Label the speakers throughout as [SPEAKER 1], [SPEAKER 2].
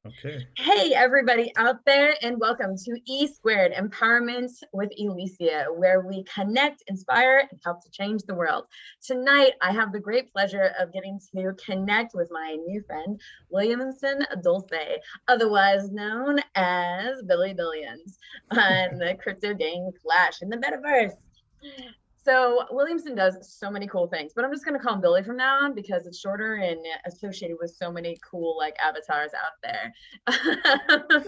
[SPEAKER 1] Okay.
[SPEAKER 2] Hey, everybody out there, and welcome to E Squared Empowerment with Elysia, where we connect, inspire, and help to change the world. Tonight, I have the great pleasure of getting to connect with my new friend, Williamson Dulce, otherwise known as Billy Billions, on the Crypto Gang Clash in the Metaverse. So Williamson does so many cool things, but I'm just gonna call him Billy from now on because it's shorter and associated with so many cool like avatars out there.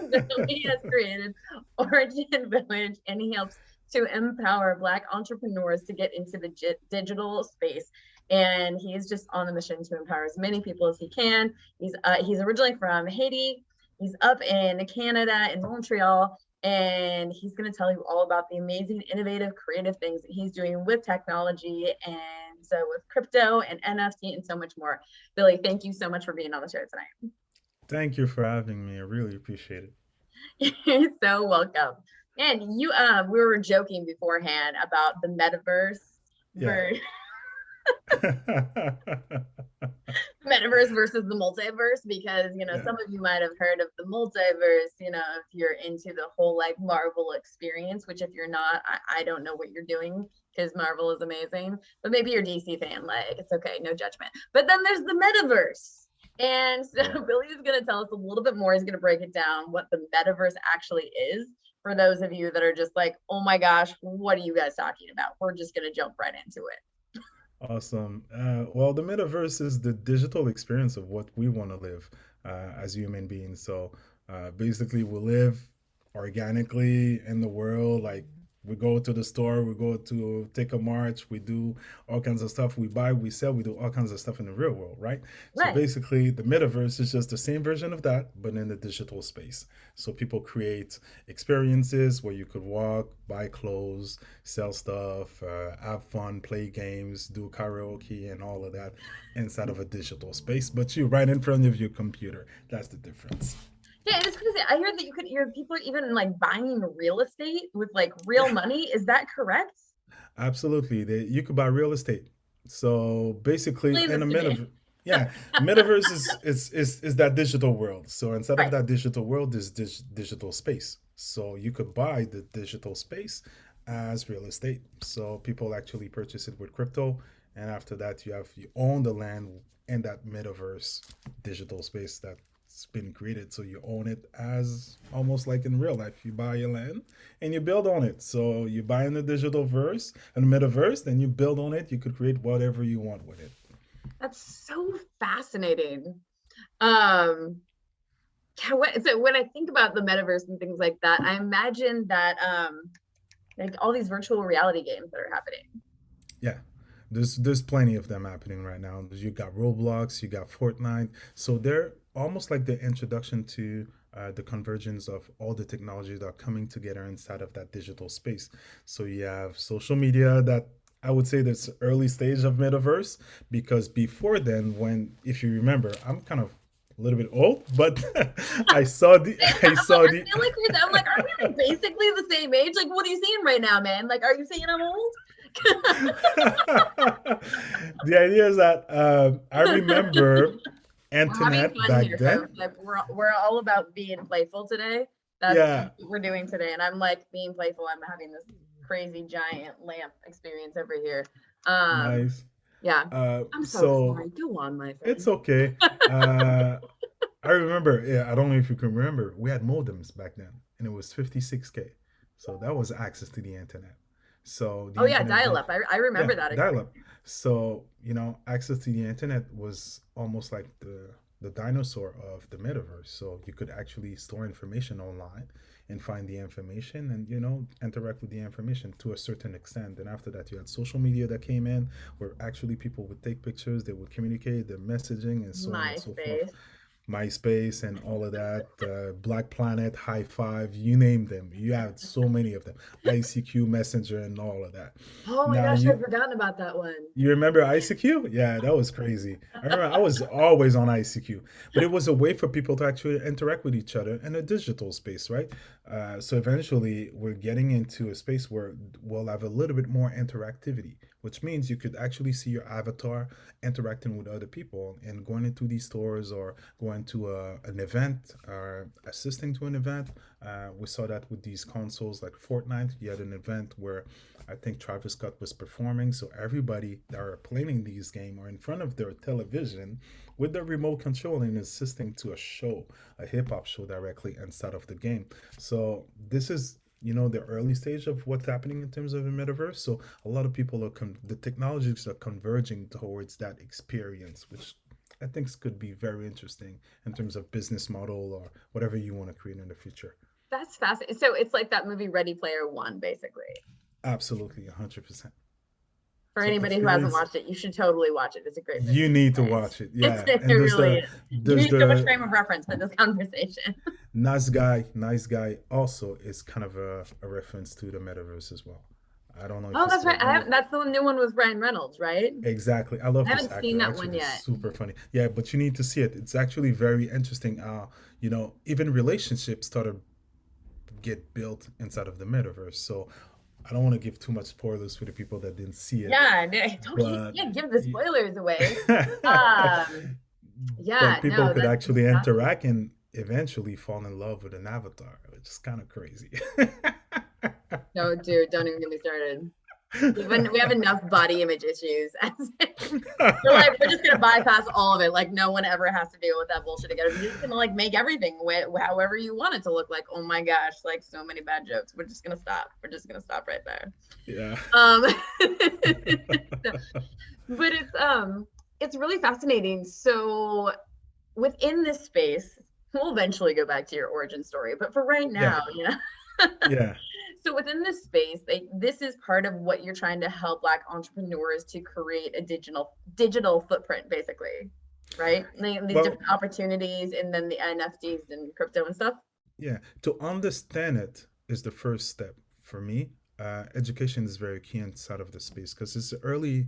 [SPEAKER 2] Billy has created Origin Village, and he helps to empower Black entrepreneurs to get into the digital space. And he's just on a mission to empower as many people as he can. He's originally from Haiti. He's up in Canada in Montreal, and he's going to tell you all about the amazing, innovative, creative things that he's doing with technology and so with crypto and NFT and so much more. Billy, thank you so much for being on the show
[SPEAKER 1] Thank you for having me. I really appreciate it.
[SPEAKER 2] tonight. You're so welcome. And we were joking beforehand about the metaverse
[SPEAKER 1] Yeah.
[SPEAKER 2] ver- metaverse versus the multiverse, because
[SPEAKER 1] Yeah.
[SPEAKER 2] some of you might have heard of the multiverse, if you're into the whole like Marvel experience, which if you're not, I don't know what you're doing because Marvel is amazing, but maybe you're DC fan, like it's okay, no judgment. But then there's the metaverse, and so
[SPEAKER 1] Yeah.
[SPEAKER 2] Billy is going to tell us a little bit more. He's going to break it down what the metaverse actually is for those of you that are just like, oh my gosh, what are you guys talking about? We're just going to jump right into it.
[SPEAKER 1] Awesome. Well, the metaverse is the digital experience of what we want to live as human beings. So basically, we live organically in the world. Like we go to the store, we go to take a march, we do all kinds of stuff. We buy, we sell, we do all kinds of stuff in the real world, right? So
[SPEAKER 2] Right.
[SPEAKER 1] basically, the metaverse is just the same version of that, but in the digital space. So people create experiences where you could walk, buy clothes, sell stuff, have fun, play games, do karaoke, and all of that inside of a digital space. But you right in front of your computer. That's the difference.
[SPEAKER 2] Yeah, and it's crazy. I heard that people are even like buying real estate with like real
[SPEAKER 1] Yeah,
[SPEAKER 2] money. Is that correct?
[SPEAKER 1] absolutely. You could buy real estate. So basically,
[SPEAKER 2] Explain
[SPEAKER 1] in a
[SPEAKER 2] this to me.
[SPEAKER 1] metaverse, yeah, metaverse is that digital world. So inside of
[SPEAKER 2] Right.
[SPEAKER 1] that digital world is digital space. So you could buy the digital space as real estate. So people actually purchase it with crypto, and after that, you own the land in that metaverse digital space that's been created. So you own it as almost like in real life. You buy your land and you build on it. So you buy in the digital verse and metaverse, then you build on it. You could create whatever you want with it.
[SPEAKER 2] That's so fascinating. Um, so when I think about the metaverse and things like that, I imagine that like all these virtual reality games that are happening.
[SPEAKER 1] Yeah. There's plenty of them happening right now. You got Roblox, you got Fortnite. So they're almost like the introduction to the convergence of all the technologies that are coming together inside of that digital space. So you have social media that I would say that's early stage of metaverse because before then, when if you remember, I'm kind of a little bit old, but I saw the I saw
[SPEAKER 2] I
[SPEAKER 1] the
[SPEAKER 2] feel like I'm like, are we like basically the same age? Like, what are you seeing right now, man? Like, are you saying I'm old?
[SPEAKER 1] the idea is that I remember
[SPEAKER 2] We're having
[SPEAKER 1] internet
[SPEAKER 2] fun
[SPEAKER 1] back
[SPEAKER 2] here,
[SPEAKER 1] then.
[SPEAKER 2] folks. Like we're all about being playful today. That's
[SPEAKER 1] Yeah,
[SPEAKER 2] what we're doing today. And I'm like being playful. I'm having this crazy giant lamp experience over here. Um,
[SPEAKER 1] nice.
[SPEAKER 2] yeah. I'm so
[SPEAKER 1] So
[SPEAKER 2] sorry. Go on, my
[SPEAKER 1] it's
[SPEAKER 2] friend.
[SPEAKER 1] okay. Uh, I remember. Yeah, I don't know if you can remember. We had modems back then, and it was 56K. So that was access to the internet. So the
[SPEAKER 2] Oh yeah,
[SPEAKER 1] internet
[SPEAKER 2] dial
[SPEAKER 1] did,
[SPEAKER 2] up. I
[SPEAKER 1] yeah,
[SPEAKER 2] remember that
[SPEAKER 1] dial
[SPEAKER 2] experience.
[SPEAKER 1] up. So access to the internet was almost like the dinosaur of the metaverse. So you could actually store information online and find the information and interact with the information to a certain extent. And after that, you had social media that came in, where actually people would take pictures, they would communicate, their messaging, and so on and so forth.
[SPEAKER 2] MySpace.
[SPEAKER 1] MySpace and all of that, Black Planet, High Five, you name them. You have so many of them. ICQ, Messenger, and all of that.
[SPEAKER 2] Oh my
[SPEAKER 1] Now
[SPEAKER 2] gosh, I've forgotten about that one.
[SPEAKER 1] you remember ICQ? Yeah, that was crazy. I remember I was always on ICQ, but it was a way for people to actually interact with each other in a digital space, right? So eventually, we're getting into a space where we'll have a little bit more interactivity which means you could actually see your avatar interacting with other people and going into these stores or going to an event or assisting to an event. We saw that with these consoles like Fortnite. You had an event where I think Travis Scott was performing, so everybody that are playing these games are in front of their television with their remote control and assisting to a show, a hip hop show directly inside of the game. So this is, the early stage of what's happening in terms of the metaverse. So a lot of people are the technologies are converging towards that experience, which I think could be very interesting in terms of business model or whatever you want to create in the future.
[SPEAKER 2] That's fascinating. So it's like that movie Ready Player One, basically.
[SPEAKER 1] Absolutely, 100%.
[SPEAKER 2] For
[SPEAKER 1] So
[SPEAKER 2] anybody who hasn't
[SPEAKER 1] experience,
[SPEAKER 2] watched it, you should totally watch it. It's a great movie.
[SPEAKER 1] you need to
[SPEAKER 2] Right?
[SPEAKER 1] watch it.
[SPEAKER 2] It's,
[SPEAKER 1] Yeah,
[SPEAKER 2] it
[SPEAKER 1] and
[SPEAKER 2] really is. Give
[SPEAKER 1] there's
[SPEAKER 2] me so much
[SPEAKER 1] the
[SPEAKER 2] frame of reference for this conversation.
[SPEAKER 1] nice guy also is kind of a reference to the metaverse as well. I don't know if
[SPEAKER 2] Oh,
[SPEAKER 1] you
[SPEAKER 2] that's
[SPEAKER 1] saw
[SPEAKER 2] right.
[SPEAKER 1] it.
[SPEAKER 2] That's the new one with Ryan Reynolds, right?
[SPEAKER 1] Exactly. I love
[SPEAKER 2] I
[SPEAKER 1] this
[SPEAKER 2] haven't seen
[SPEAKER 1] actor.
[SPEAKER 2] that one
[SPEAKER 1] Actually,
[SPEAKER 2] yet.
[SPEAKER 1] super funny. Yeah, but you need to see it. It's actually very interesting. Even relationships started get built inside of the metaverse. So I don't want to give too much spoilers for the people that didn't see it,
[SPEAKER 2] Yeah, don't you
[SPEAKER 1] but
[SPEAKER 2] can't give the spoilers away. Um, yeah,
[SPEAKER 1] but people
[SPEAKER 2] no,
[SPEAKER 1] could
[SPEAKER 2] that's
[SPEAKER 1] actually
[SPEAKER 2] fascinating.
[SPEAKER 1] interact and eventually fall in love with an avatar, which is kind of crazy.
[SPEAKER 2] No, dude, don't even get me started. We have enough body image issues. We're like, we're just gonna bypass all of it. Like, no one ever has to deal with that bullshit again. We're just gonna like make everything however you want it to look like. Oh my gosh, like so many bad jokes. We're just gonna stop. We're just gonna stop right there.
[SPEAKER 1] Yeah.
[SPEAKER 2] Um, so, but it's really fascinating. So within this space, we'll eventually go back to your origin story. But for right
[SPEAKER 1] Yeah.
[SPEAKER 2] now,
[SPEAKER 1] Yeah.
[SPEAKER 2] so within this space, this is part of what you're trying to help Black entrepreneurs to create a digital footprint, basically, right? The
[SPEAKER 1] Well,
[SPEAKER 2] different opportunities, and then the NFTs and crypto and stuff.
[SPEAKER 1] yeah. To understand it is the first step for me. Education is very key inside of the space because it's early.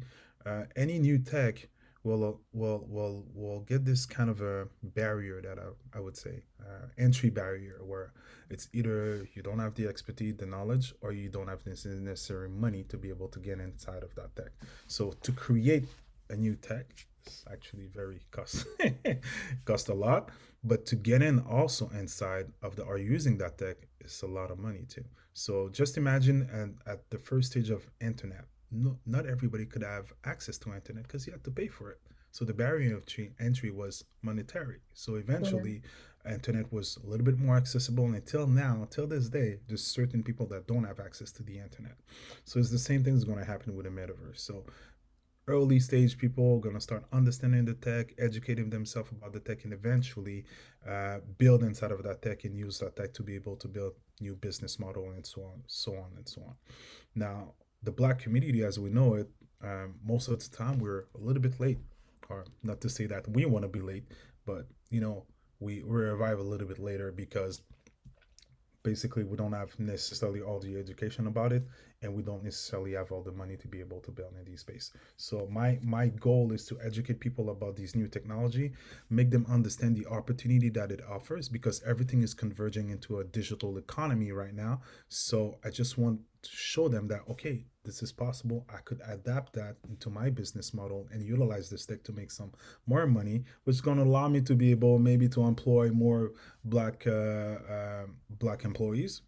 [SPEAKER 1] Any new tech will get this kind of a barrier that I would say entry barrier where it's either you don't have the expertise, the knowledge, or you don't have the necessary money to be able to get inside of that tech. So to create a new tech is actually very cost a lot, but to get in also inside of the are using that tech is a lot of money too. So just imagine, and at the first stage of internet, no, not everybody could have access to internet because you had to pay for it. So the barrier of entry was monetary. So
[SPEAKER 2] Mhm.
[SPEAKER 1] eventually, internet was a little bit more accessible. And until now, till this day, there's certain people that don't have access to the internet. So it's the same thing is going to happen with the metaverse. So early stage people are going to start understanding the tech, educating themselves about the tech, and eventually build inside of that tech and use that tech to be able to build new business model and so on, so on, and so on. Now, the Black community, as we know it, most of the time we're a little bit late, or not to say that we want to be late, but we arrive a little bit later because basically we don't have necessarily all the education about it, and we don't necessarily have all the money to be able to build in these space. So my goal is to educate people about these new technology, make them understand the opportunity that it offers because everything is converging into a digital economy right now. So I just want to show them that okay, this is possible. I could adapt that into my business model and utilize this tech to make some more money, which is going to allow me to be able maybe to employ more black employees.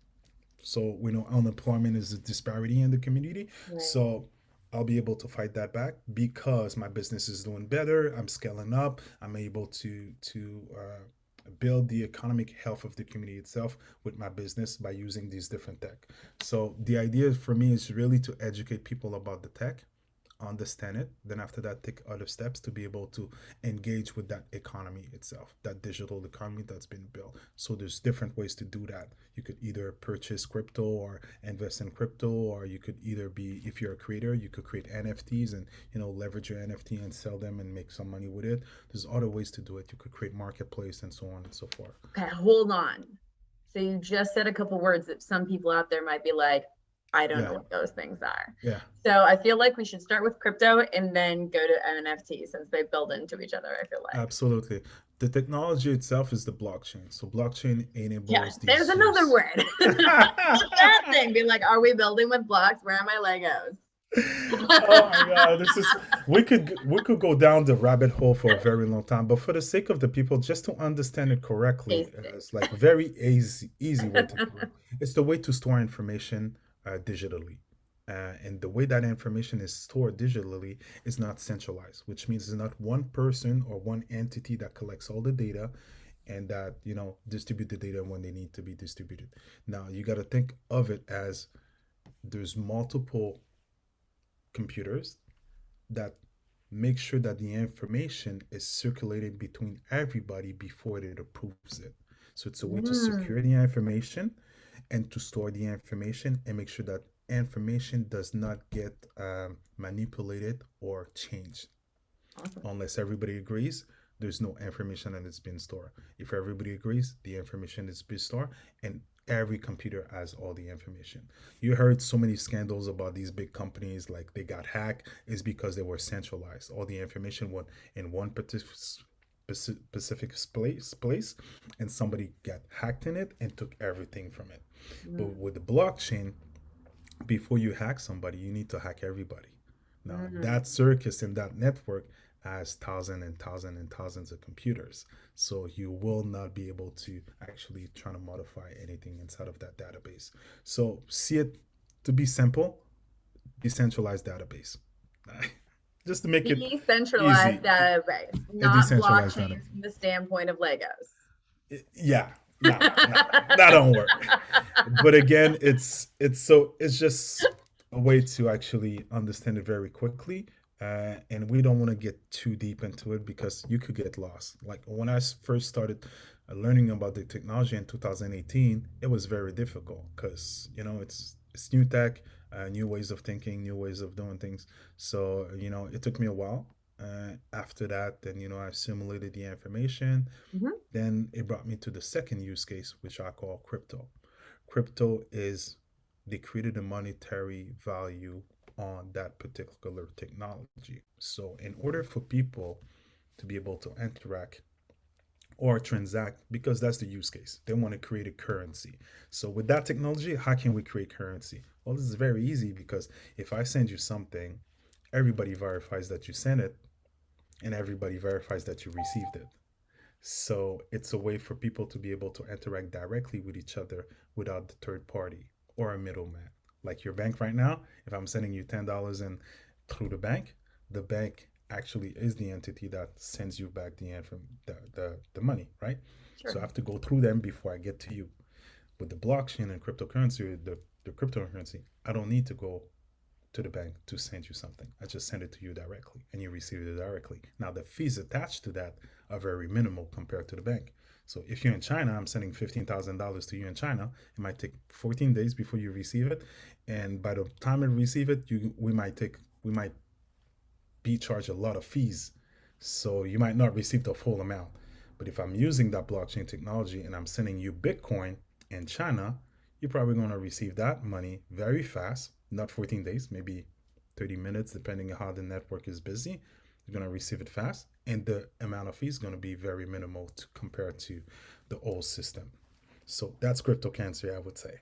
[SPEAKER 1] So we know unemployment is a disparity in the community.
[SPEAKER 2] Right.
[SPEAKER 1] So I'll be able to fight that back because my business is doing better. I'm scaling up. I'm able to build the economic health of the community itself with my business by using these different tech. So the idea for me is really to educate people about the tech, understand it, then after that take other steps to be able to engage with that economy itself, that digital economy that's been built. So there's different ways to do that. You could either purchase crypto or invest in crypto, or you could either be, if you're a creator, you could create NFTs and leverage your NFT and sell them and make some money with it. There's other ways to do it. You could create marketplace and so on and so forth.
[SPEAKER 2] Okay, hold on. So you just said a couple words that some people out there might be like, I don't know
[SPEAKER 1] Yeah,
[SPEAKER 2] what those things are.
[SPEAKER 1] yeah,
[SPEAKER 2] So I feel like we should start with crypto and then go to NFT since they build into each other, I feel like.
[SPEAKER 1] absolutely. The technology itself is the blockchain. So blockchain
[SPEAKER 2] Yeah,
[SPEAKER 1] enables
[SPEAKER 2] there's
[SPEAKER 1] these
[SPEAKER 2] another
[SPEAKER 1] use.
[SPEAKER 2] word. That thing. Be like, are we building with blocks? Where are my Legos?
[SPEAKER 1] Oh my God, this is we could go down the rabbit hole for a very long time, but for the sake of the people, just to understand it correctly,
[SPEAKER 2] Basic.
[SPEAKER 1] it's like very easy way to do it. It's the way to store information digitally. And the way that information is stored digitally is not centralized, which means it's not one person or one entity that collects all the data and that distribute the data when they need to be distributed. Now you got to think of it as there's multiple computers that make sure that the information is circulating between everybody before it approves it. So it's a way to
[SPEAKER 2] Mm,
[SPEAKER 1] secure the information and to store the information and make sure that information does not get manipulated or changed.
[SPEAKER 2] awesome.
[SPEAKER 1] Unless everybody agrees, there's no information that is being stored. If everybody agrees, the information is being stored, and every computer has all the information. You heard so many scandals about these big companies, like they got hacked, is because they were centralized. All the information went in one specific place, and somebody got hacked in it and took everything from it. But
[SPEAKER 2] Mm,
[SPEAKER 1] with the blockchain, before you hack somebody, you need to hack everybody. Now,
[SPEAKER 2] mm.
[SPEAKER 1] that circus and that network has thousands and thousands and thousands of computers. So you will not be able to actually try to modify anything inside of that database. So see it to be simple, decentralized database. Just to make it
[SPEAKER 2] Decentralized
[SPEAKER 1] easy,
[SPEAKER 2] database,
[SPEAKER 1] a
[SPEAKER 2] not
[SPEAKER 1] decentralized database.
[SPEAKER 2] blockchains from the standpoint of Legos.
[SPEAKER 1] Yeah, no, that don't work. But again, it's just a way to actually understand it very quickly, and we don't want to get too deep into it because you could get lost. Like when I first started learning about the technology in 2018, it was very difficult because it's new tech, new ways of thinking, new ways of doing things. So it took me a while. After that, then I assimilated the information.
[SPEAKER 2] Mhm.
[SPEAKER 1] Then it brought me to the second use case, which I call crypto. Crypto is they created a monetary value on that particular technology. So, in order for people to be able to interact or transact, because that's the use case, they want to create a currency. So, with that technology, how can we create currency? Well, this is very easy because if I send you something, everybody verifies that you sent it and everybody verifies that you received it. So it's a way for people to be able to interact directly with each other without the third party or a middleman. Like your bank right now, if I'm sending you $10 in through the bank actually is the entity that sends you back the money, right? So I
[SPEAKER 2] Sure.
[SPEAKER 1] have to go through them before I get to you. With the blockchain and cryptocurrency, the cryptocurrency, I don't need to go to the bank to send you something. I just send it to you directly and you receive it directly. Now, the fees attached to that are very minimal compared to the bank. So if you're in China, I'm sending $15,000 to you in China. It might take 14 days before you receive it. And by the time you receive it, we might be charged a lot of fees. So you might not receive the full amount. But if I'm using that blockchain technology and I'm sending you Bitcoin in China, you're probably going to receive that money very fast, not 14 days, maybe 30 minutes, depending on how the network is busy. You're going to receive it fast, and the amount of fees is going to be very minimal compared to the old system. So that's cryptocurrency, I would say.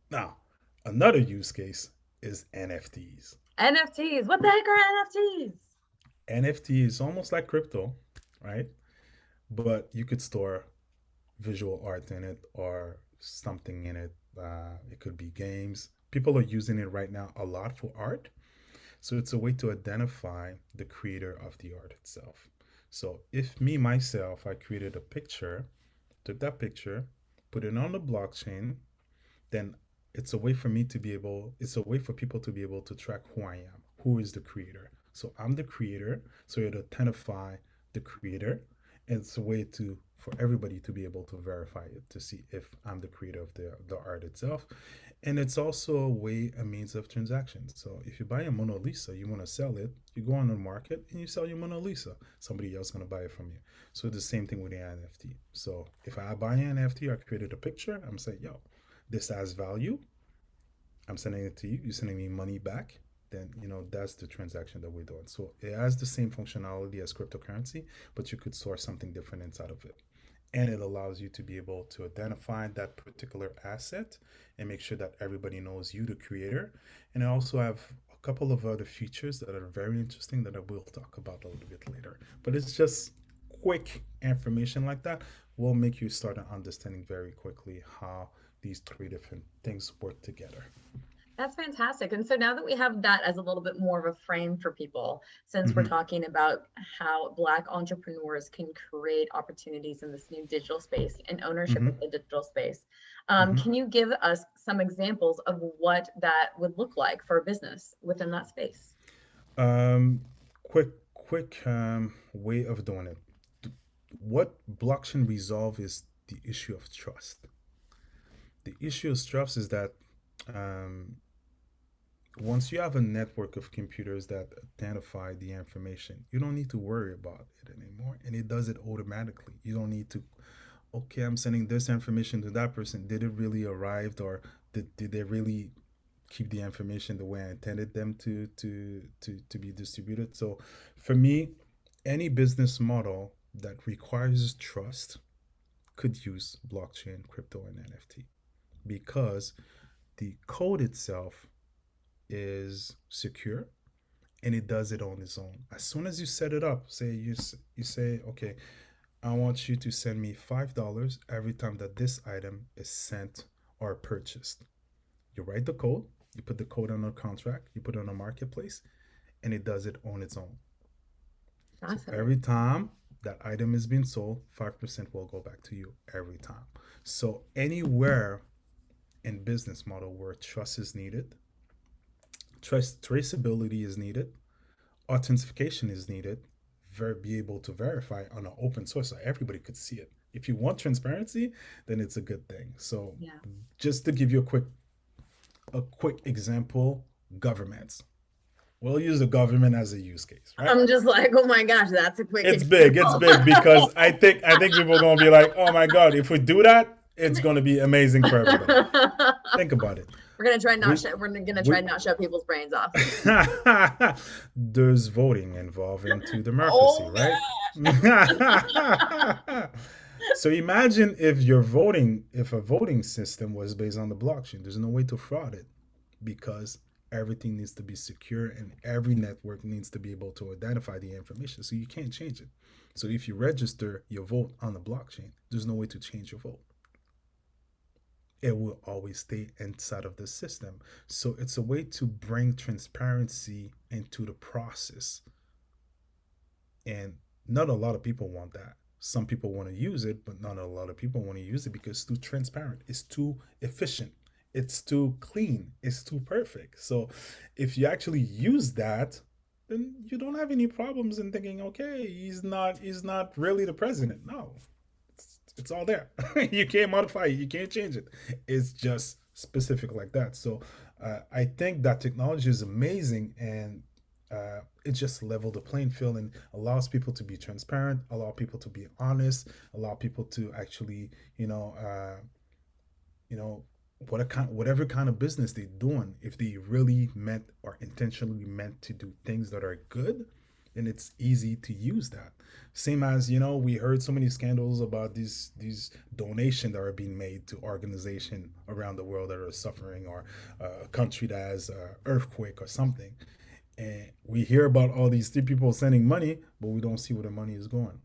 [SPEAKER 1] Now, another use case is NFTs.
[SPEAKER 2] NFTs. What the heck are NFTs?
[SPEAKER 1] NFT is almost like crypto, right? But you could store visual art in it or something in it. It could be games. People are using it right now a lot for art. So it's a way to identify the creator of the art itself. So if me myself, I created a picture, took that picture, put it on the blockchain, then it's a way for people to be able to track who I am, who is the creator. So I'm the creator, so it identify the creator. And it's a way to for everybody to be able to verify it to see if I'm the creator of the art itself. And it's also a means of transaction. So if you buy a Mona Lisa, you want to sell it, you go on the market and you sell your Mona Lisa. Somebody else is going to buy it from you. So the same thing with the NFT. So if I buy an NFT, I created a picture, I'm saying, yo, this has value. I'm sending it to you. You're sending me money back. Then that's the transaction that we're doing. So it has the same functionality as cryptocurrency, but you could store something different inside of it. And it allows you to be able to identify that particular asset and make sure that everybody knows you, the creator. And I also have a couple of other features that are very interesting that I will talk about a little bit later. But it's just quick information like that will make you start understanding very quickly how these three different things work together.
[SPEAKER 2] That's fantastic. And so now that we have that as a little bit more of a frame for people, since we're
[SPEAKER 1] Mm-hmm,
[SPEAKER 2] talking about how Black entrepreneurs can create opportunities in this new digital space and ownership
[SPEAKER 1] mm-hmm,
[SPEAKER 2] of the digital space,
[SPEAKER 1] mm-hmm.
[SPEAKER 2] can you give us some examples of what that would look like for a business within that space?
[SPEAKER 1] Um, quick way of doing it. What blockchain resolve is the issue of trust. The issue of trust is that um, once you have a network of computers that identify the information, you don't need to worry about it anymore, and it does it automatically. You don't need to, okay, I'm sending this information to that person. Did it really arrive, or did they really keep the information the way I intended them to be distributed? So for me, any business model that requires trust could use blockchain, crypto, and NFT because the code itself is secure and it does it on its own. As soon as you set it up, say you say, okay, I want you to send me $5 every time that this item is sent or purchased. You write the code, you put the code on a contract, you put it on a marketplace, and it does it on its own. So
[SPEAKER 2] Fascinating.
[SPEAKER 1] every time that item is being sold, 5% will go back to you every time. So anywhere in business model where trust is needed, traceability is needed, authentication is needed, be able to verify on an open source so everybody could see it. If you want transparency, then it's a good thing. So
[SPEAKER 2] Yeah.
[SPEAKER 1] just to give you a quick example, governments. We'll use the government as a use case, right?
[SPEAKER 2] I'm just like, oh my gosh, that's a quick
[SPEAKER 1] It's big. It's
[SPEAKER 2] example.
[SPEAKER 1] big because I think people are gonna be like, oh my god, if we do that, it's gonna be amazing for everybody. Think about it.
[SPEAKER 2] We're gonna try not
[SPEAKER 1] We
[SPEAKER 2] we're gonna try
[SPEAKER 1] we
[SPEAKER 2] not shut people's brains off.
[SPEAKER 1] there's voting involved into democracy,
[SPEAKER 2] Oh
[SPEAKER 1] right? So imagine if a voting system was based on the blockchain. There's no way to fraud it because everything needs to be secure and every network needs to be able to identify the information. So you can't change it. So if you register your vote on the blockchain, there's no way to change your vote. It will always stay inside of the system. So it's a way to bring transparency into the process. And not a lot of people want that. Some people want to use it, but not a lot of people want to use it because it's too transparent, it's too efficient, it's too clean, it's too perfect. So if you actually use that, then you don't have any problems in thinking, okay, he's not really the president. No, it's all there. You can't modify it. You can't change it. It's just specific like that. So I think that technology is amazing and it just leveled the playing field and allows people to be transparent, allow people to be honest, allow people to actually, you know, whatever kind of business they're doing, if they really meant or intentionally meant to do things that are good, then it's easy to use that. Same as we heard so many scandals about these donations that are being made to organizations around the world that are suffering, or a country that has an earthquake or something, and we hear about all these three people sending money, but we don't see where the money is going.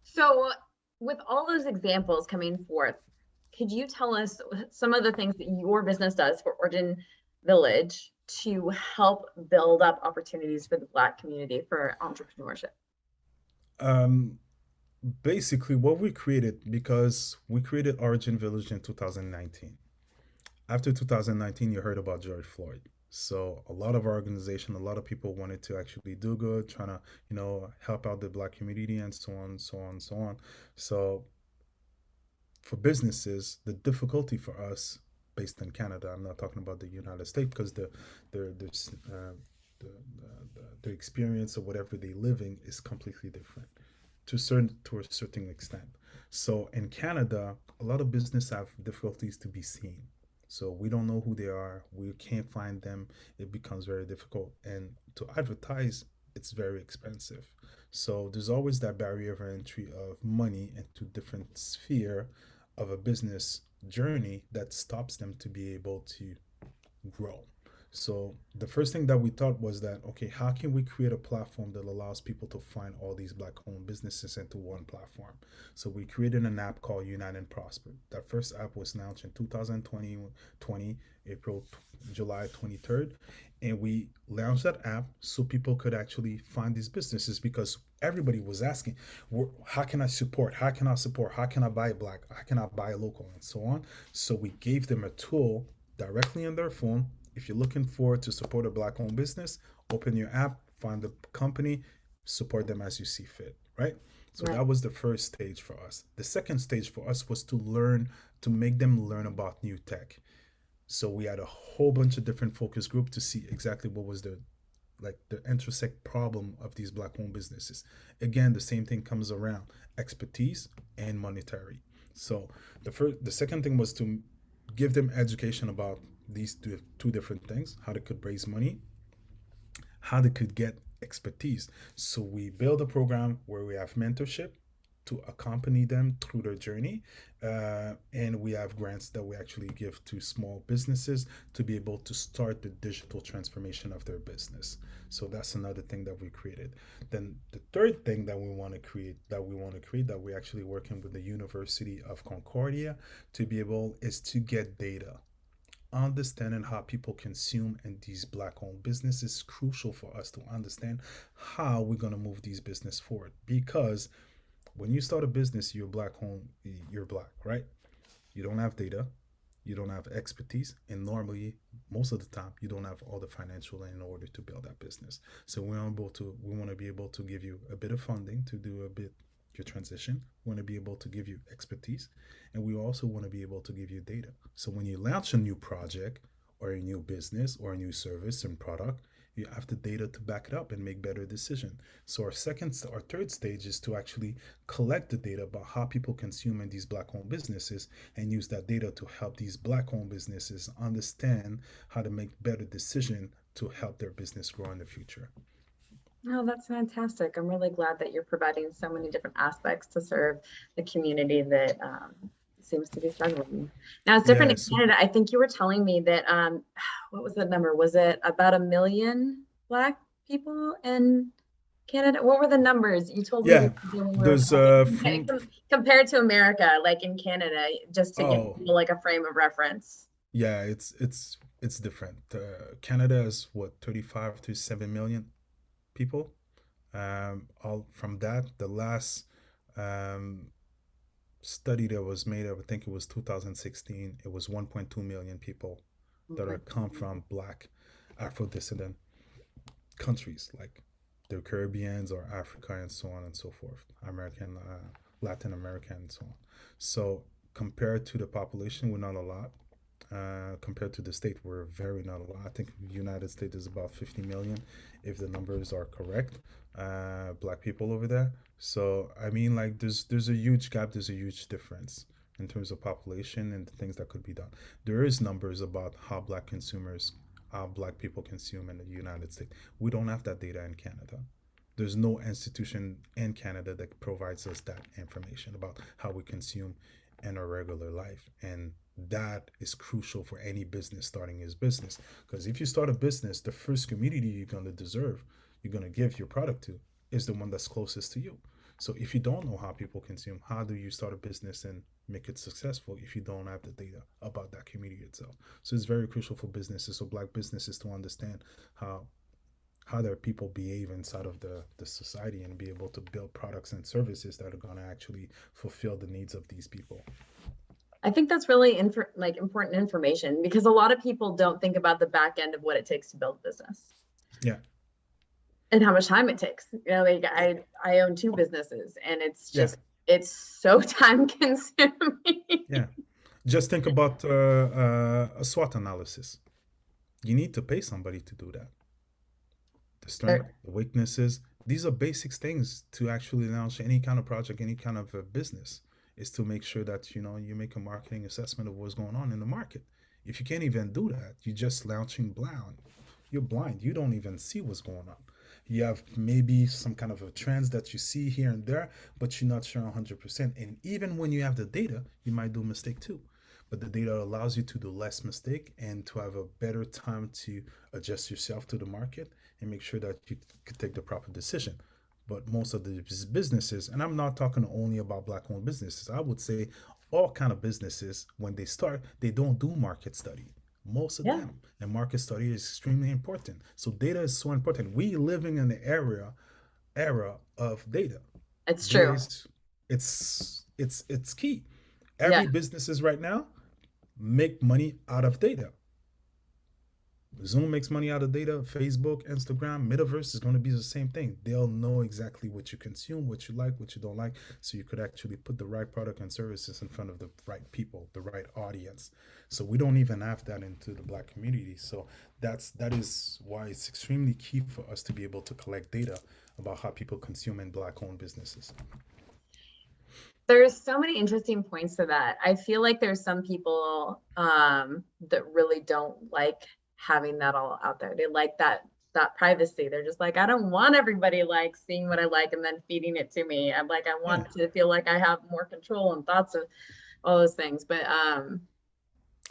[SPEAKER 2] So, with all those examples coming forth, could you tell us some of the things that your business does for Origin Village to help build up opportunities for the Black community for entrepreneurship?
[SPEAKER 1] Um, Basically, what we created, because we created Origin Village in 2019. After 2019, you heard about George Floyd. So a lot of our organization, a lot of people wanted to actually do good, trying to, help out the Black community and so on, so on, so on. So for businesses, the difficulty for us, based in Canada, I'm not talking about the United States, because the the experience of whatever they living is completely different to a certain extent. So in Canada, a lot of business have difficulties to be seen. So we don't know who they are. We can't find them. It becomes very difficult, and to advertise, it's very expensive. So there's always that barrier of entry of money into different sphere of a business journey that stops them to be able to grow. So the first thing that we thought was that, okay, how can we create a platform that allows people to find all these black owned businesses into one platform? So we created an app called Unite and Prosper. That first app was launched in 2020, April, July 23rd. And we launched that app so people could actually find these businesses because everybody was asking, how can I support? How can I support? How can I buy black? How can I buy local? And so on. So we gave them a tool directly on their phone. If you're looking for to support a black owned business, open your app, find the company, support them as you see fit, right? So
[SPEAKER 2] Right.
[SPEAKER 1] that was the first stage for us. The second stage for us was to learn, to make them learn about new tech. So we had a whole bunch of different focus group to see exactly what was the like the intersect problem of these black owned businesses. Again, the same thing comes around expertise and monetary. So the second thing was to give them education about these two different things, how they could raise money, how they could get expertise. So we build a program where we have mentorship to accompany them through their journey. And we have grants that we actually give to small businesses to be able to start the digital transformation of their business. So that's another thing that we created. Then the third thing that we want to create, that we're actually working with the University of Concordia to be able is to get data. Understanding how people consume in these black owned businesses is crucial for us to understand how we're going to move these business forward, because when you start a business, you're black home, you're black, right? You don't have data, you don't have expertise, and normally, most of the time, you don't have all the financial in order to build that business. So we want to be able to give you a bit of funding to do a bit your transition. We want to be able to give you expertise, and we also want to be able to give you data. So when you launch a new project or a new business or a new service and product, you have the data to back it up and make better decision. So our third stage is to actually collect the data about how people consume in these black owned businesses and use that data to help these black owned businesses understand how to make better decision to help their business grow in the future.
[SPEAKER 2] Oh, that's fantastic. I'm really glad that you're providing so many different aspects to serve the community that seems to be struggling. Now, it's different
[SPEAKER 1] Yeah,
[SPEAKER 2] in
[SPEAKER 1] so
[SPEAKER 2] Canada. I think you were telling me that, what was the number? Was it about 1 million Black people in Canada? What were the numbers? You told me
[SPEAKER 1] yeah,
[SPEAKER 2] the when we were
[SPEAKER 1] there's
[SPEAKER 2] talking,
[SPEAKER 1] from
[SPEAKER 2] compared to America, like in Canada, just to give
[SPEAKER 1] oh
[SPEAKER 2] people like a frame of reference.
[SPEAKER 1] yeah, it's different. Canada is what 35 to 7 million people. All from that, the last um, study that was made, I think it was 2016. It was 1.2 million people
[SPEAKER 2] Oh
[SPEAKER 1] that
[SPEAKER 2] my
[SPEAKER 1] are come from Black Afro descendant countries like the Caribbeans or Africa and so on and so forth, American, Latin American, and so on. So compared to the population, we're not a lot. Compared to the state, we're very not a lot. I think the United States is about 50 million, if the numbers are correct. Black people over there. So I mean, like, there's a huge gap. There's a huge difference in terms of population and the things that could be done. There is numbers about how black people consume in the United States. We don't have that data in Canada. There's no institution in Canada that provides us that information about how we consume in our regular life. And that is crucial for any business starting his business. Because if you start a business, the first community you're going to give your product to is the one that's closest to you. So if you don't know how people consume, how do you start a business and make it successful if you don't have the data about that community itself? So it's very crucial for businesses, so black businesses, to understand how their people behave inside of the society and be able to build products and services that are going to actually fulfill the needs of these people.
[SPEAKER 2] I think that's really like important information because a lot of people don't think about the back end of what it takes to build a business
[SPEAKER 1] Yeah.
[SPEAKER 2] and how much time it takes. You know, like I own two businesses and
[SPEAKER 1] Yeah.
[SPEAKER 2] it's so time consuming.
[SPEAKER 1] Yeah. Just think about a SWOT analysis. You need to pay somebody to do that. The strength,
[SPEAKER 2] There,
[SPEAKER 1] the weaknesses. These are basic things to actually launch any kind of project, any kind of business. Is to make sure that you make a marketing assessment of what's going on in the market. If you can't even do that, you're just launching blind. You're blind. You don't even see what's going on. You have maybe some kind of a trends that you see here and there, but you're not sure 100%. And even when you have the data, you might do a mistake too. but the data allows you to do less mistake and to have a better time to adjust yourself to the market and make sure that you can take the proper decision. But most of the businesses, and I'm not talking only about black owned businesses, I would say all kind of businesses, when they start, they don't do market study, most of
[SPEAKER 2] Yeah,
[SPEAKER 1] them. And market study is extremely important. So data is so important. We living in the era of data.
[SPEAKER 2] it's
[SPEAKER 1] Data
[SPEAKER 2] true.
[SPEAKER 1] is, it's key.
[SPEAKER 2] Yeah,
[SPEAKER 1] Every businesses right now make money out of data. Zoom makes money out of data. Facebook, Instagram, Metaverse is going to be the same thing. They'll know exactly what you consume, what you like, what you don't like, so you could actually put the right product and services in front of the right people, the right audience. So we don't even have that into the black community. So that is why it's extremely key for us to be able to collect data about how people consume in black-owned businesses.
[SPEAKER 2] there's so many interesting points to that. I feel like there's some people that really don't like having that all out there. They like that privacy. They're just like, I don't want everybody like seeing what I like and then feeding it to me. I'm like, I
[SPEAKER 1] Yeah.
[SPEAKER 2] want to feel like I have more control and thoughts of all those things. But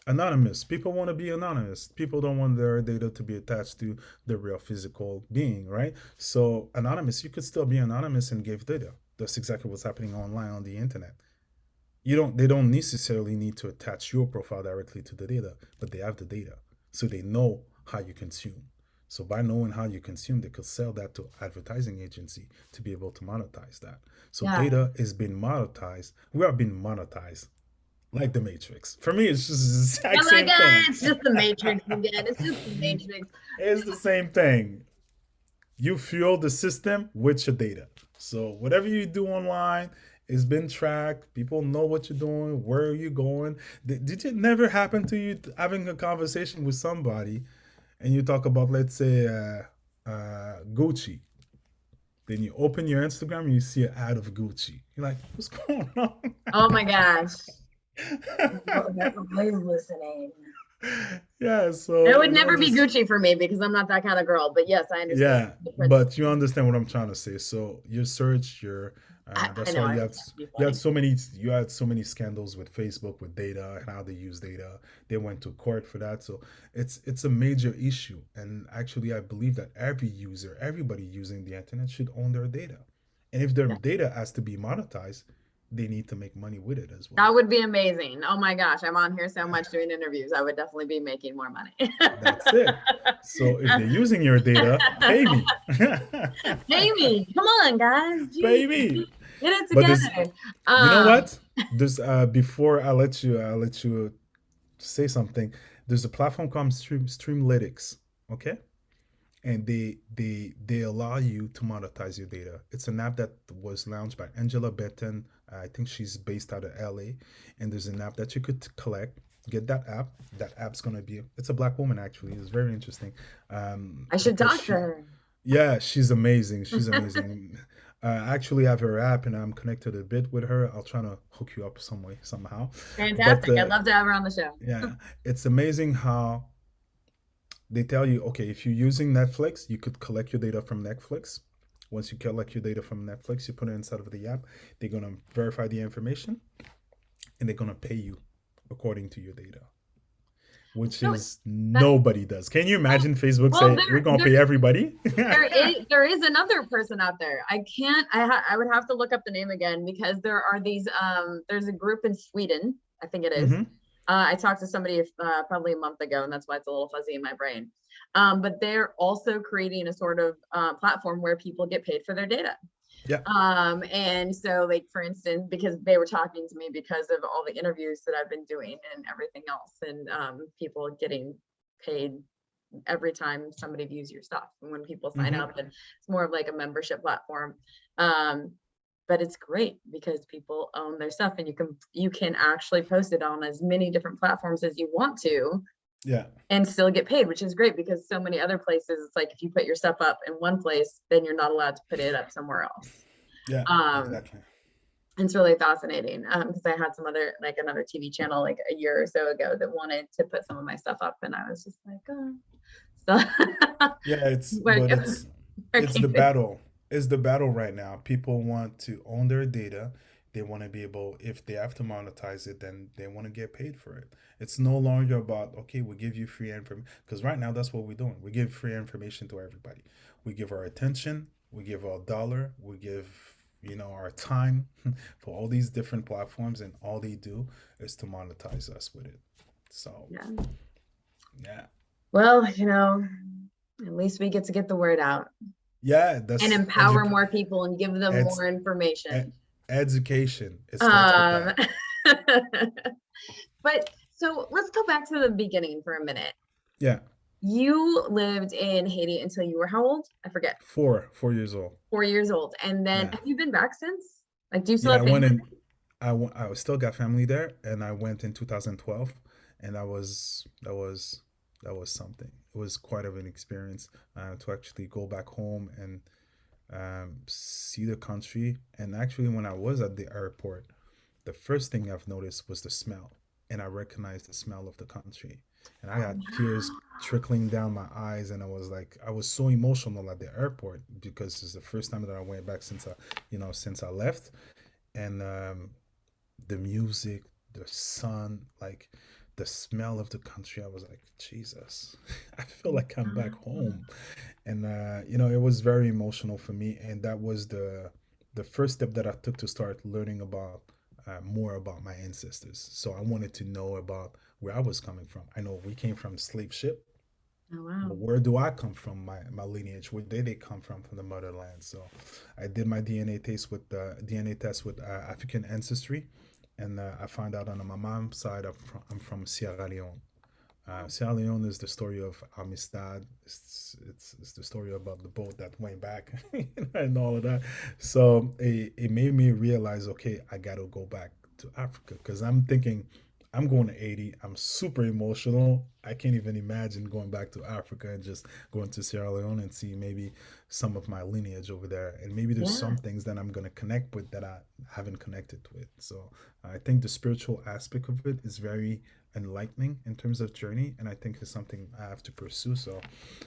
[SPEAKER 1] Anonymous. People want to be anonymous. People don't want their data to be attached to the real physical being, right? So anonymous, you could still be anonymous and give data. That's exactly what's happening online on the internet. They don't necessarily need to attach your profile directly to the data, but they have the data. So they know how you consume. So by knowing how you consume, they could sell that to advertising agency to be able to monetize that. So
[SPEAKER 2] yeah.
[SPEAKER 1] data is being monetized. We are being monetized like the Matrix. For me, it's just the exact
[SPEAKER 2] I'm like,
[SPEAKER 1] same thing.
[SPEAKER 2] it's just the Matrix again. It's just the Matrix.
[SPEAKER 1] It's the same thing. You fuel the system with your data. So whatever you do online is been tracked. People know what you're doing, where are you going. Did it never happen to you having a conversation with somebody and you talk about, let's say, Gucci? Then you open your Instagram and you see an ad of Gucci. You're like, what's going on?
[SPEAKER 2] Oh my gosh. Nobody's listening.
[SPEAKER 1] Yeah,
[SPEAKER 2] It
[SPEAKER 1] so
[SPEAKER 2] would
[SPEAKER 1] you
[SPEAKER 2] never be
[SPEAKER 1] understand.
[SPEAKER 2] Gucci for me because I'm not that kind of girl. But yes, I understand
[SPEAKER 1] Yeah,
[SPEAKER 2] the principle.
[SPEAKER 1] but you understand what I'm trying to say. So your search, your
[SPEAKER 2] I
[SPEAKER 1] that's
[SPEAKER 2] know
[SPEAKER 1] why
[SPEAKER 2] I was trying to be
[SPEAKER 1] you had
[SPEAKER 2] funny.
[SPEAKER 1] so many scandals with Facebook with data and how they use data. They went to court for that. So it's a major issue. And actually, I believe that every user, everybody using the internet should own their data. And if their
[SPEAKER 2] Yeah.
[SPEAKER 1] data has to be monetized, they need to make money with it as well.
[SPEAKER 2] That would be amazing. Oh my gosh, I'm on here so
[SPEAKER 1] Yeah,
[SPEAKER 2] much doing interviews. I would definitely be making more money.
[SPEAKER 1] that's it. So if they're using your data, pay me.
[SPEAKER 2] Jamie, come on, guys.
[SPEAKER 1] Pay
[SPEAKER 2] Jeez,
[SPEAKER 1] me.
[SPEAKER 2] get it
[SPEAKER 1] But this,
[SPEAKER 2] together.
[SPEAKER 1] you know
[SPEAKER 2] Um,
[SPEAKER 1] what? This before I let you say something. There's a platform called Streamlytics, okay? And they allow you to monetize your data. It's an app that was launched by Angela Benton. I think she's based out of LA. And there's an app that you could collect. Get that app. That app's gonna be. It's a black woman actually. It's very interesting,
[SPEAKER 2] I should
[SPEAKER 1] because
[SPEAKER 2] talk to
[SPEAKER 1] she
[SPEAKER 2] her.
[SPEAKER 1] yeah, she's amazing. She's amazing. I actually have her app and I'm connected a bit with her. I'll try to hook you up some way, somehow. But
[SPEAKER 2] Fantastic. I'd love to have her on the show.
[SPEAKER 1] yeah, it's amazing how they tell you, okay, if you're using Netflix, you could collect your data from Netflix. Once you collect your data from Netflix, you put it inside of the app. They're going to verify the information and they're going to pay you according to your data, which
[SPEAKER 2] So
[SPEAKER 1] is
[SPEAKER 2] that
[SPEAKER 1] nobody does. Can you
[SPEAKER 2] well,
[SPEAKER 1] imagine Facebook
[SPEAKER 2] well,
[SPEAKER 1] say, we're going to pay everybody?
[SPEAKER 2] there is another person out there. I can't. I would have to look up the name again because there are these. There's a group in Sweden. I think it is.
[SPEAKER 1] Hmm.
[SPEAKER 2] I talked to somebody probably a month ago, and that's why it's a little fuzzy in my brain. But they're also creating a sort of platform where people get paid for their data.
[SPEAKER 1] Yeah.
[SPEAKER 2] And so, like for instance, because they were talking to me because of all the interviews that I've been doing and everything else, and people getting paid every time somebody views your stuff and when people sign
[SPEAKER 1] Hmm.
[SPEAKER 2] up, and it's more of like a membership platform. um, but it's great because people own their stuff and you can actually post it on as many different platforms as you want to
[SPEAKER 1] Yeah.
[SPEAKER 2] and still get paid, which is great because so many other places it's like if you put your stuff up in one place then you're not allowed to put it up somewhere else.
[SPEAKER 1] Yeah.
[SPEAKER 2] um,
[SPEAKER 1] Exactly.
[SPEAKER 2] it's really fascinating because I had some other like another TV channel like a year or so ago that wanted to put some of my stuff up and I was just like, oh. So
[SPEAKER 1] Yeah,
[SPEAKER 2] work,
[SPEAKER 1] it's the
[SPEAKER 2] working.
[SPEAKER 1] battle. It's the battle right now. People want to own their data. they want to be able, if they have to monetize it, then they want to get paid for it. It's no longer about, okay, we give you free information, because right now that's what we're doing. We give free information to everybody. We give our attention, we give our dollar, we give, our time for all these different platforms, and all they do is to monetize us with it. So
[SPEAKER 2] Yeah.
[SPEAKER 1] yeah.
[SPEAKER 2] Well, at least we get to get the word out
[SPEAKER 1] Yeah,
[SPEAKER 2] and
[SPEAKER 1] that's
[SPEAKER 2] empower more people and give them
[SPEAKER 1] ed-
[SPEAKER 2] more
[SPEAKER 1] ed-
[SPEAKER 2] information.
[SPEAKER 1] education. It starts with
[SPEAKER 2] Um,
[SPEAKER 1] that.
[SPEAKER 2] but so let's go back to the beginning for a minute.
[SPEAKER 1] Yeah.
[SPEAKER 2] You lived in Haiti until you were how old? I forget.
[SPEAKER 1] 4 years old.
[SPEAKER 2] 4 years old. And then
[SPEAKER 1] Yeah.
[SPEAKER 2] have you been back since? Like, do you still
[SPEAKER 1] Yeah, I
[SPEAKER 2] have
[SPEAKER 1] went
[SPEAKER 2] family?
[SPEAKER 1] in. I still got family there, and I went in 2012, and that was something. It was quite of an experience to actually go back home and see the country. And actually, when I was at the airport, the first thing I've noticed was the smell, and I recognized the smell of the country, and I
[SPEAKER 2] Oh,
[SPEAKER 1] got tears trickling down my eyes, and I was so emotional at the airport because it's the first time that I went back since I left, and the music, the sun, like the smell of the country. I was like, Jesus, I feel like I'm back
[SPEAKER 2] wow.
[SPEAKER 1] home, and it was very emotional for me, and that was the first step that I took to start learning about more about my ancestors. So I wanted to know about where I was coming from. I know we came from slave ship,
[SPEAKER 2] Oh, wow.
[SPEAKER 1] but where do I come from? My lineage, where did they come from the motherland? So I did my DNA test with African ancestry, and I found out on my mom's side I'm from Sierra Leone. Sierra Leone is the story of Amistad. It's the story about the boat that went back and all of that. So it made me realize, okay, I got to go back to Africa because I'm thinking I'm going to Haiti. I'm super emotional. I can't even imagine going back to Africa and just going to Sierra Leone and see maybe some of my lineage over there. And maybe there's
[SPEAKER 2] Yeah.
[SPEAKER 1] some things that I'm going to connect with that I haven't connected with. So I think the spiritual aspect of it is very enlightening in terms of journey, and I think it's something I have to pursue. So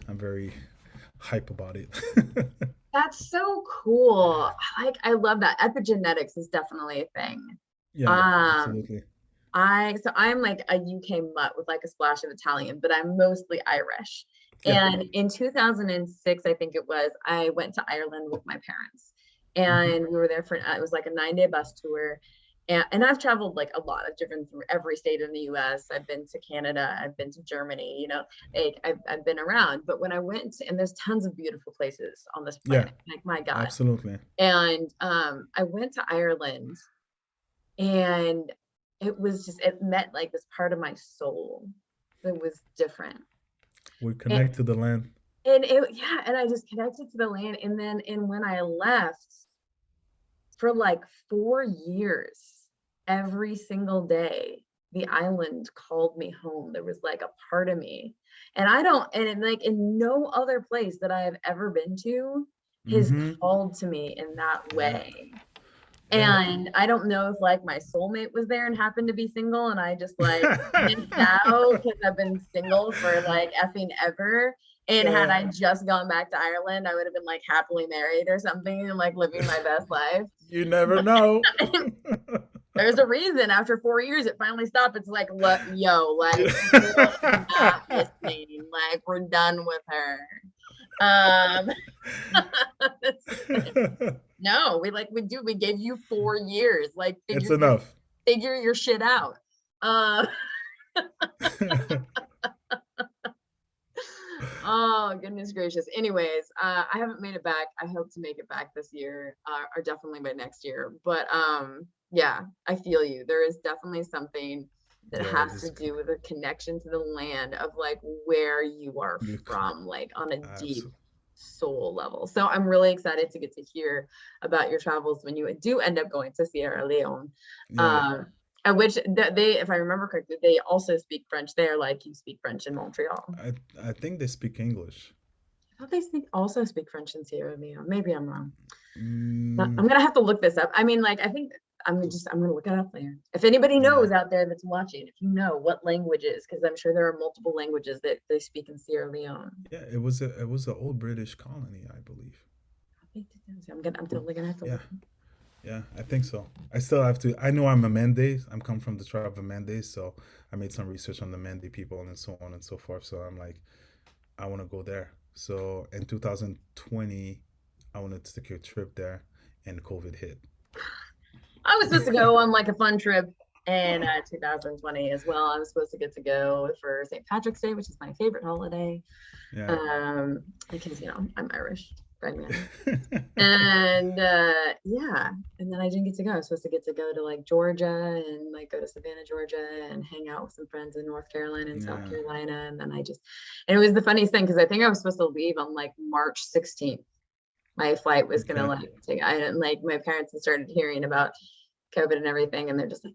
[SPEAKER 1] I'm very hype about it.
[SPEAKER 2] That's so cool. I love that. Epigenetics is definitely a thing.
[SPEAKER 1] Yeah,
[SPEAKER 2] Um,
[SPEAKER 1] absolutely.
[SPEAKER 2] I'm like a UK mutt with like a splash of Italian, but I'm mostly Irish.
[SPEAKER 1] Yeah.
[SPEAKER 2] And in 2006, I think it was, I went to Ireland with my parents,
[SPEAKER 1] Hmm.
[SPEAKER 2] and we were there for it was like a 9 day bus tour. And I've traveled like a lot. I've driven through every state in the US. I've been to Canada. I've been to Germany. Like I've been around. But when I went, and there's tons of beautiful places on this
[SPEAKER 1] Yeah,
[SPEAKER 2] planet, like my God.
[SPEAKER 1] absolutely.
[SPEAKER 2] And I went to Ireland, and it met like this part of my soul that was different.
[SPEAKER 1] We
[SPEAKER 2] And,
[SPEAKER 1] connect to the land.
[SPEAKER 2] yeah, and I just connected to the land. And when I left for like 4 years, every single day, the island called me home. There was like a part of me. And I don't, and like in no other place that I have ever been to has
[SPEAKER 1] Hmm.
[SPEAKER 2] called to me in that
[SPEAKER 1] Yeah,
[SPEAKER 2] way.
[SPEAKER 1] yeah.
[SPEAKER 2] And I don't know if like my soulmate was there and happened to be single and I just like missed out because I've been single for like effing ever. And had I
[SPEAKER 1] uh,
[SPEAKER 2] just gone back to Ireland, I would have been like happily married or something and like living my best life.
[SPEAKER 1] you never know.
[SPEAKER 2] There's a reason after 4 years it finally stopped. It's like, look, yo, like
[SPEAKER 1] You-
[SPEAKER 2] the girl is not listening. Like we're done with her. Um, no, we gave you 4 years. Like
[SPEAKER 1] it's enough.
[SPEAKER 2] figure your shit out. Uh, oh goodness gracious. Anyways, I haven't made it back. I hope to make it back this year, or definitely by next year. But yeah, I feel you. There is definitely something that
[SPEAKER 1] Yo,
[SPEAKER 2] has to
[SPEAKER 1] this
[SPEAKER 2] do with a connection to the land of like where you are
[SPEAKER 1] you
[SPEAKER 2] from, like on a deep
[SPEAKER 1] absolutely.
[SPEAKER 2] soul level. So I'm really excited to get to hear about your travels when you do end up going to Sierra Leone.
[SPEAKER 1] Yeah,
[SPEAKER 2] Um, at which they, if I remember correctly, they also speak French there, like you speak French in Montreal.
[SPEAKER 1] I think they speak English.
[SPEAKER 2] I thought they also speak French in Sierra Leone. Maybe I'm wrong.
[SPEAKER 1] Mm,
[SPEAKER 2] I'm gonna have to look this up. I mean, like, I think I'm gonna look it up later. If anybody
[SPEAKER 1] yeah.
[SPEAKER 2] knows out there that's watching, if you know what languages, because I'm sure there are multiple languages that they speak in Sierra Leone.
[SPEAKER 1] Yeah, it was an old British colony, I believe.
[SPEAKER 2] I'm totally gonna have to
[SPEAKER 1] Yeah,
[SPEAKER 2] look.
[SPEAKER 1] Yeah, I think so. I still have to. I know I'm a Mende. I'm come from the tribe of Mende, so I made some research on the Mende people and so on and so forth. So I'm like, I want to go there. So in 2020, I wanted to take a trip there, and COVID hit.
[SPEAKER 2] I was supposed to go on like a fun trip in 2020 as well. I was supposed to get to go for St. Patrick's Day, which is my favorite holiday,
[SPEAKER 1] Yeah.
[SPEAKER 2] because I'm Irish primarily. And yeah, and then I didn't get to go. I was supposed to get to go to like Georgia and like go to Savannah, Georgia, and hang out with some friends in North Carolina and South
[SPEAKER 1] Yeah.
[SPEAKER 2] Carolina. And then and it was the funniest thing because I think I was supposed to leave on like March 16th. My flight was gonna
[SPEAKER 1] Okay.
[SPEAKER 2] like take. I didn't like my parents had started hearing about COVID and everything, and they're just like,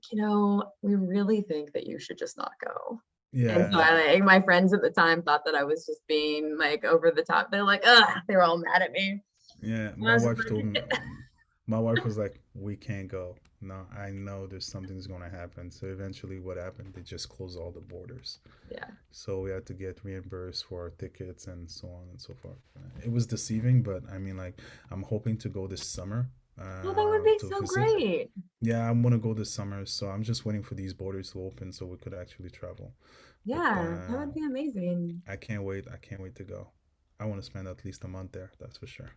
[SPEAKER 2] we really think that you should just not go. And so
[SPEAKER 1] Yeah.
[SPEAKER 2] like, my friends at the time thought that I was just being like over the top. They're like, ugh, they were all mad at me.
[SPEAKER 1] Yeah.
[SPEAKER 2] And I
[SPEAKER 1] My
[SPEAKER 2] was just
[SPEAKER 1] wife told
[SPEAKER 2] like,
[SPEAKER 1] me. My wife was like, "We can't go." No, I know there's something's gonna happen. So eventually, what happened? They just closed all the borders.
[SPEAKER 2] yeah.
[SPEAKER 1] So we had to get reimbursed for our tickets and so on and so forth. It was deceiving, but I mean, like, I'm hoping to go this summer
[SPEAKER 2] Well, that would be
[SPEAKER 1] to
[SPEAKER 2] so
[SPEAKER 1] visit.
[SPEAKER 2] great.
[SPEAKER 1] Yeah, I'm gonna go this summer, so I'm just waiting for these borders to open so we could actually travel. But
[SPEAKER 2] Yeah, that would be amazing.
[SPEAKER 1] I can't wait. I can't wait to go. I want to spend at least a month there. That's for sure.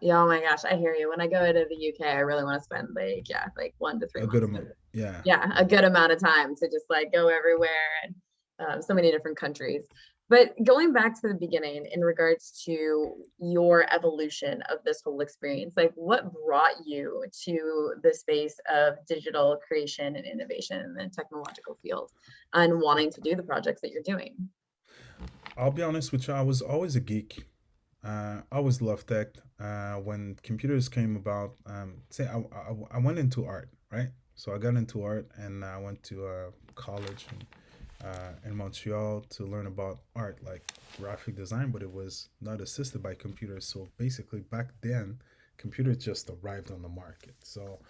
[SPEAKER 2] Yeah, oh my gosh, I hear you. When I go to the UK, I really want to spend like, yeah, like 1 to 3
[SPEAKER 1] A good
[SPEAKER 2] months.
[SPEAKER 1] amount. Yeah.
[SPEAKER 2] Yeah, a good amount of time to just like go everywhere and so many different countries. But going back to the beginning in regards to your evolution of this whole experience, like what brought you to the space of digital creation and innovation in the technological field and wanting to do the projects that you're doing?
[SPEAKER 1] I'll be honest with you. I was always a geek. I always loved tech. When computers came about, say I went into art, right? So I got into art, and I went to college in Montreal to learn about art, like graphic design, but it was not assisted by computers. So basically, back then, computers just arrived on the market. So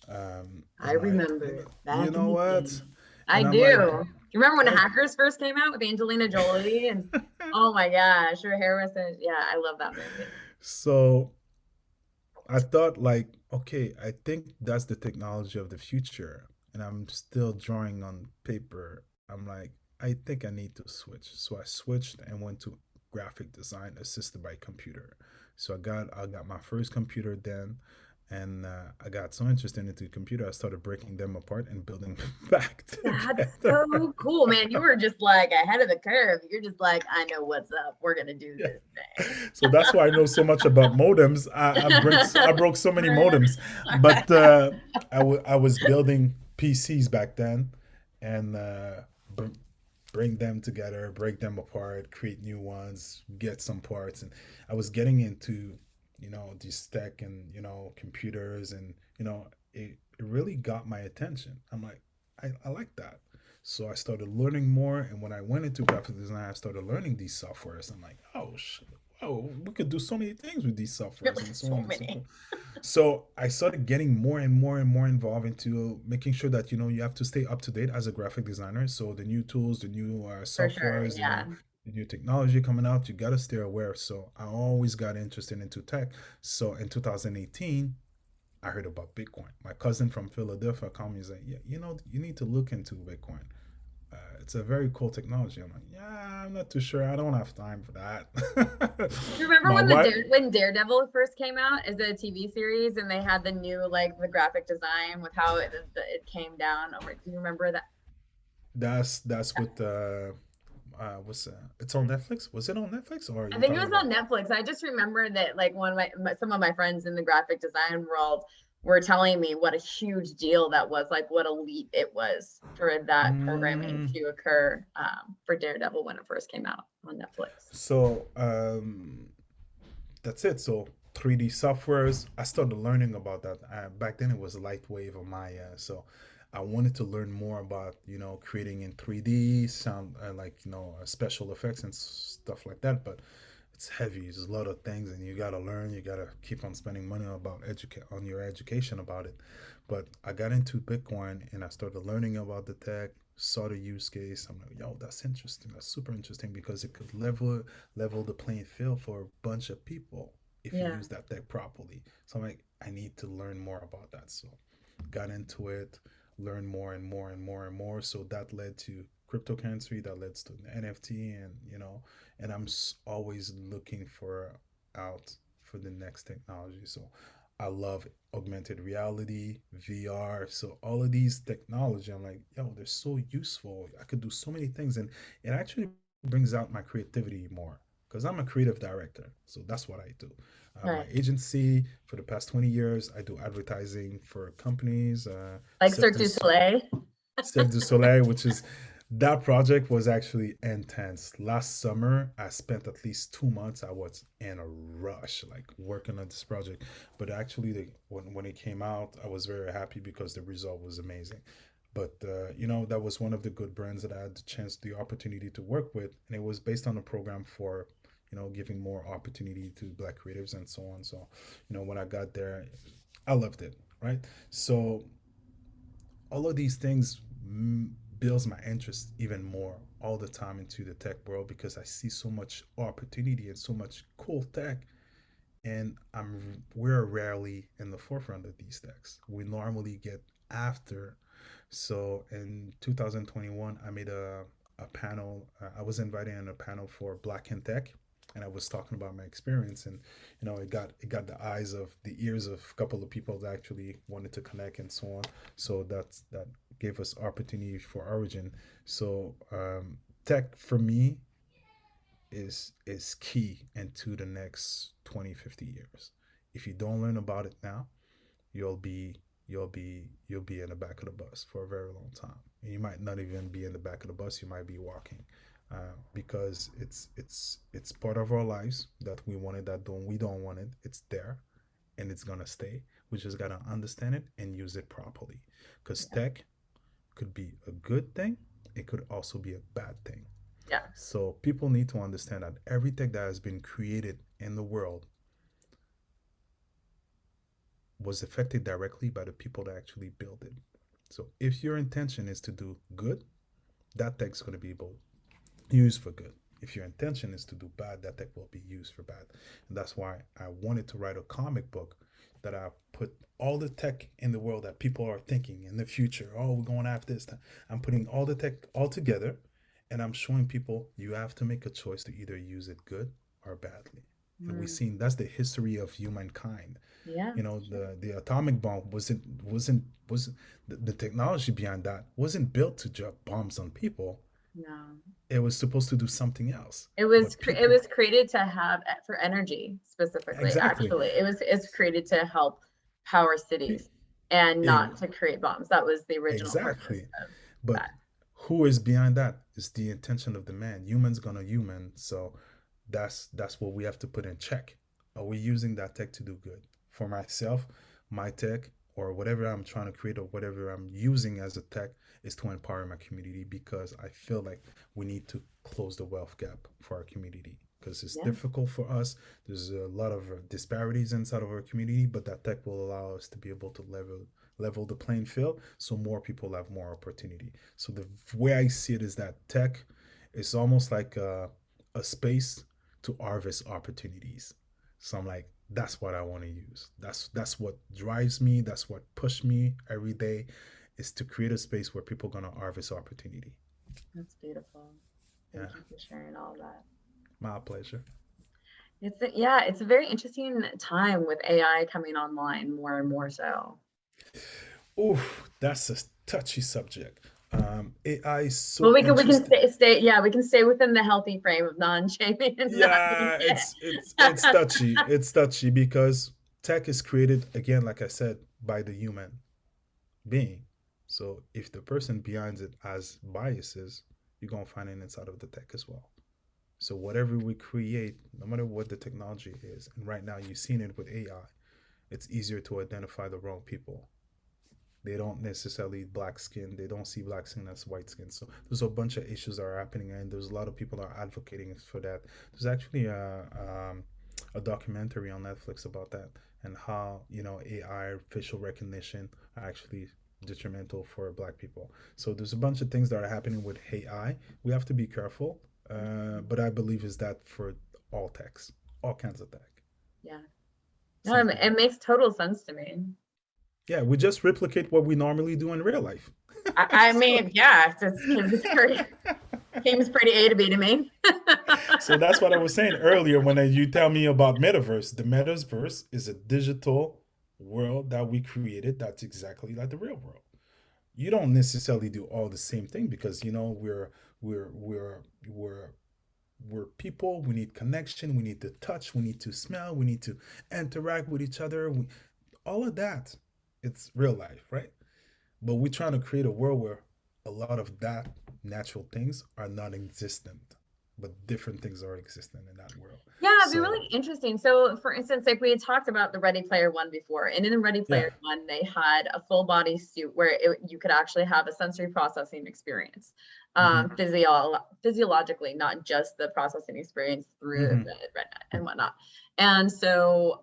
[SPEAKER 2] I
[SPEAKER 1] I'm like,
[SPEAKER 2] remember
[SPEAKER 1] you
[SPEAKER 2] back in
[SPEAKER 1] know
[SPEAKER 2] the
[SPEAKER 1] what?
[SPEAKER 2] day. I
[SPEAKER 1] And
[SPEAKER 2] do.
[SPEAKER 1] I'm like,
[SPEAKER 2] Do you remember when
[SPEAKER 1] oh,
[SPEAKER 2] Hackers first came out with Angelina Jolie? And oh my gosh, her hair was yeah, I love that movie.
[SPEAKER 1] so I thought like, okay, I think that's the technology of the future, and I'm still drawing on paper. I'm like, I think I need to switch. So I switched and went to graphic design assisted by computer. So I got my first computer then, and I got so interested into the computer, I started breaking them apart and building them back
[SPEAKER 2] That's
[SPEAKER 1] together.
[SPEAKER 2] so cool, man. You were just like ahead of the curve. You're just like, I know what's up. We're gonna do
[SPEAKER 1] Yeah.
[SPEAKER 2] this thing.
[SPEAKER 1] So that's why I know so much about modems. I broke so many modems, but I was building PCs back then, and br- bring them together, break them apart, create new ones, get some parts, and I was getting into this tech and computers, and it really got my attention. I'm like, I like that. So I started learning more, and when I went into graphic design, I started learning these softwares. I'm like, oh, oh, we could do so many things with these softwares and so
[SPEAKER 2] So
[SPEAKER 1] on and so
[SPEAKER 2] many.
[SPEAKER 1] forth. So I started getting more and more and more involved into making sure that you have to stay up to date as a graphic designer. So the new tools, the new
[SPEAKER 2] For sure.
[SPEAKER 1] softwares,
[SPEAKER 2] Yeah.
[SPEAKER 1] the new technology coming out, you gotta stay aware. So I always got interested into tech. So in 2018, I heard about Bitcoin. My cousin from Philadelphia called me and said, "Yeah, you need to look into Bitcoin. It's a very cool technology." I'm like, "Yeah, I'm not too sure. I don't have time for that."
[SPEAKER 2] Do you remember
[SPEAKER 1] My
[SPEAKER 2] when
[SPEAKER 1] wife,
[SPEAKER 2] when Daredevil first came out as a TV series and they had the new like the graphic design with how it came down over? Do you remember that?
[SPEAKER 1] that's what was it's on Netflix? Was it on Netflix, or are
[SPEAKER 2] I
[SPEAKER 1] you
[SPEAKER 2] think it
[SPEAKER 1] talking
[SPEAKER 2] was
[SPEAKER 1] about?
[SPEAKER 2] on Netflix. I just remember that like one of some of my friends in the graphic design world were telling me what a huge deal that was, like what a leap it was for that programming
[SPEAKER 1] Mm,
[SPEAKER 2] to occur for Daredevil when it first came out on Netflix.
[SPEAKER 1] so that's it. So 3D softwares. I started learning about that. Back then, it was Lightwave or Maya. So I wanted to learn more about creating in 3D sound, like special effects and stuff like that. But it's heavy. There's a lot of things, and you gotta learn. You gotta keep on spending money about educate on your education about it. But I got into Bitcoin, and I started learning about the tech. Saw the use case. I'm like, yo, that's interesting. That's super interesting because it could level the playing field for a bunch of people. if you
[SPEAKER 2] Yeah.
[SPEAKER 1] use that tech properly. So I'm like, I need to learn more about that. So got into it, learned more and more and more and more. So that led to cryptocurrency, that led to NFT, and and I'm always looking for out for the next technology. So I love augmented reality, VR. So all of these technology, I'm like, yo, they're so useful. I could do so many things, and it actually brings out my creativity more because I'm a creative director. So that's what I do. My
[SPEAKER 2] Right.
[SPEAKER 1] agency for the past 20 years, I do advertising for companies.
[SPEAKER 2] Like Cirque du Soleil.
[SPEAKER 1] Cirque du Soleil, which is that project was actually intense. Last summer, I spent at least 2 months. I was in a rush, like working on this project. But actually, when it came out, I was very happy because the result was amazing. But that was one of the good brands that I had the chance, the opportunity to work with, and it was based on a program for giving more opportunity to Black creatives and so on. So, when I got there, I loved it. Right. So all of these things builds my interest even more all the time into the tech world because I see so much opportunity and so much cool tech, and we're rarely in the forefront of these techs. We normally get after. So in 2021, I made a panel. I was invited in a panel for Black in Tech, and I was talking about my experience, and it got the eyes of the ears of a couple of people that actually wanted to connect and so on. So that gave us opportunity for Origin. So tech for me is key into the next 20, 50 years. If you don't learn about it now, you'll be you'll be in the back of the bus for a very long time. And you might not even be in the back of the bus. You might be walking, because it's part of our lives that we wanted that don't we don't want it. It's there, and it's gonna stay. We just gotta understand it and use it properly. Because
[SPEAKER 2] Yeah.
[SPEAKER 1] tech could be a good thing. It could also be a bad thing.
[SPEAKER 2] Yeah.
[SPEAKER 1] So people need to understand that every tech that has been created in the world was affected directly by the people that actually built it. So if your intention is to do good, that tech's going to be able used for good. If your intention is to do bad, that tech will be used for bad. And that's why I wanted to write a comic book that I put all the tech in the world that people are thinking in the future. Oh, we're going after this. I'm putting all the tech all together, and I'm showing people you have to make a choice to either use it good or badly. And we've
[SPEAKER 2] Mm.
[SPEAKER 1] seen that's the history of humankind.
[SPEAKER 2] Yeah. Sure.
[SPEAKER 1] The atomic bomb wasn't the technology behind that wasn't built to drop bombs on people.
[SPEAKER 2] No.
[SPEAKER 1] It was supposed to do something else. But
[SPEAKER 2] It
[SPEAKER 1] people,
[SPEAKER 2] was created to have for energy specifically.
[SPEAKER 1] exactly,
[SPEAKER 2] Actually, it's created to help power cities and not to create bombs. That was the original purpose
[SPEAKER 1] exactly.
[SPEAKER 2] of
[SPEAKER 1] But
[SPEAKER 2] that.
[SPEAKER 1] who is behind that? Is the intention of the man. Humans gonna human. So that's what we have to put in check. Are we using that tech to do good for myself, my tech, or whatever I'm trying to create, or whatever I'm using as a tech is to empower my community, because I feel like we need to close the wealth gap for our community because it's
[SPEAKER 2] Yeah.
[SPEAKER 1] difficult for us. There's a lot of disparities inside of our community, but that tech will allow us to be able to level the playing field so more people have more opportunity. So the way I see it is that tech is almost like a space to harvest opportunities. So I'm like, that's what I want to use. That's what drives me. That's what pushes me every day, is to create a space where people are gonna harvest opportunity.
[SPEAKER 2] That's beautiful.
[SPEAKER 1] Yeah,
[SPEAKER 2] Thank you for sharing all that.
[SPEAKER 1] my pleasure.
[SPEAKER 2] Yeah, it's a very interesting time with AI coming online more and more so.
[SPEAKER 1] Oof, that's a touchy subject. AI is
[SPEAKER 2] Well,
[SPEAKER 1] so
[SPEAKER 2] we can
[SPEAKER 1] interesting.
[SPEAKER 2] stay yeah, we can stay within the healthy frame of non-shaming and not being
[SPEAKER 1] Yeah, it's touchy. It's touchy because tech is created again, like I said, by the human being. So if the person behind it has biases, you're gonna find it inside of the tech as well. So whatever we create, no matter what the technology is, and right now you've seen it with AI, it's easier to identify the wrong people. They don't necessarily black skin. They don't see black skin as white skin. So there's a bunch of issues that are happening, and there's a lot of people that are advocating for that. There's actually a documentary on Netflix about that, and how AI facial recognition are actually detrimental for black people. So there's a bunch of things that are happening with AI. We have to be careful, but I believe is that for all techs, all kinds of tech.
[SPEAKER 2] Yeah. No,
[SPEAKER 1] Simple.
[SPEAKER 2] it makes total sense to me.
[SPEAKER 1] Yeah, we just replicate what we normally do in real life.
[SPEAKER 2] I
[SPEAKER 1] So,
[SPEAKER 2] mean, yeah, seems pretty A to B to me.
[SPEAKER 1] so that's what I was saying earlier when you tell me about metaverse. The metaverse is a digital world that we created that's exactly like the real world. You don't necessarily do all the same thing because we're we're we're we're people. We need connection. We need to touch. We need to smell. We need to interact with each other. All of that, it's real life, right? But we're trying to create a world where a lot of that natural things are not existent, but different things are existent in that world.
[SPEAKER 2] Yeah, it'd be
[SPEAKER 1] So
[SPEAKER 2] really interesting. So, for instance, like we had talked about the Ready Player One before, and in Ready
[SPEAKER 1] yeah.
[SPEAKER 2] Player One, they had a full body suit where you could actually have a sensory processing experience,
[SPEAKER 1] Mm-hmm.
[SPEAKER 2] physiologically, not just the processing experience through
[SPEAKER 1] Mm-hmm.
[SPEAKER 2] the retina and whatnot. And so,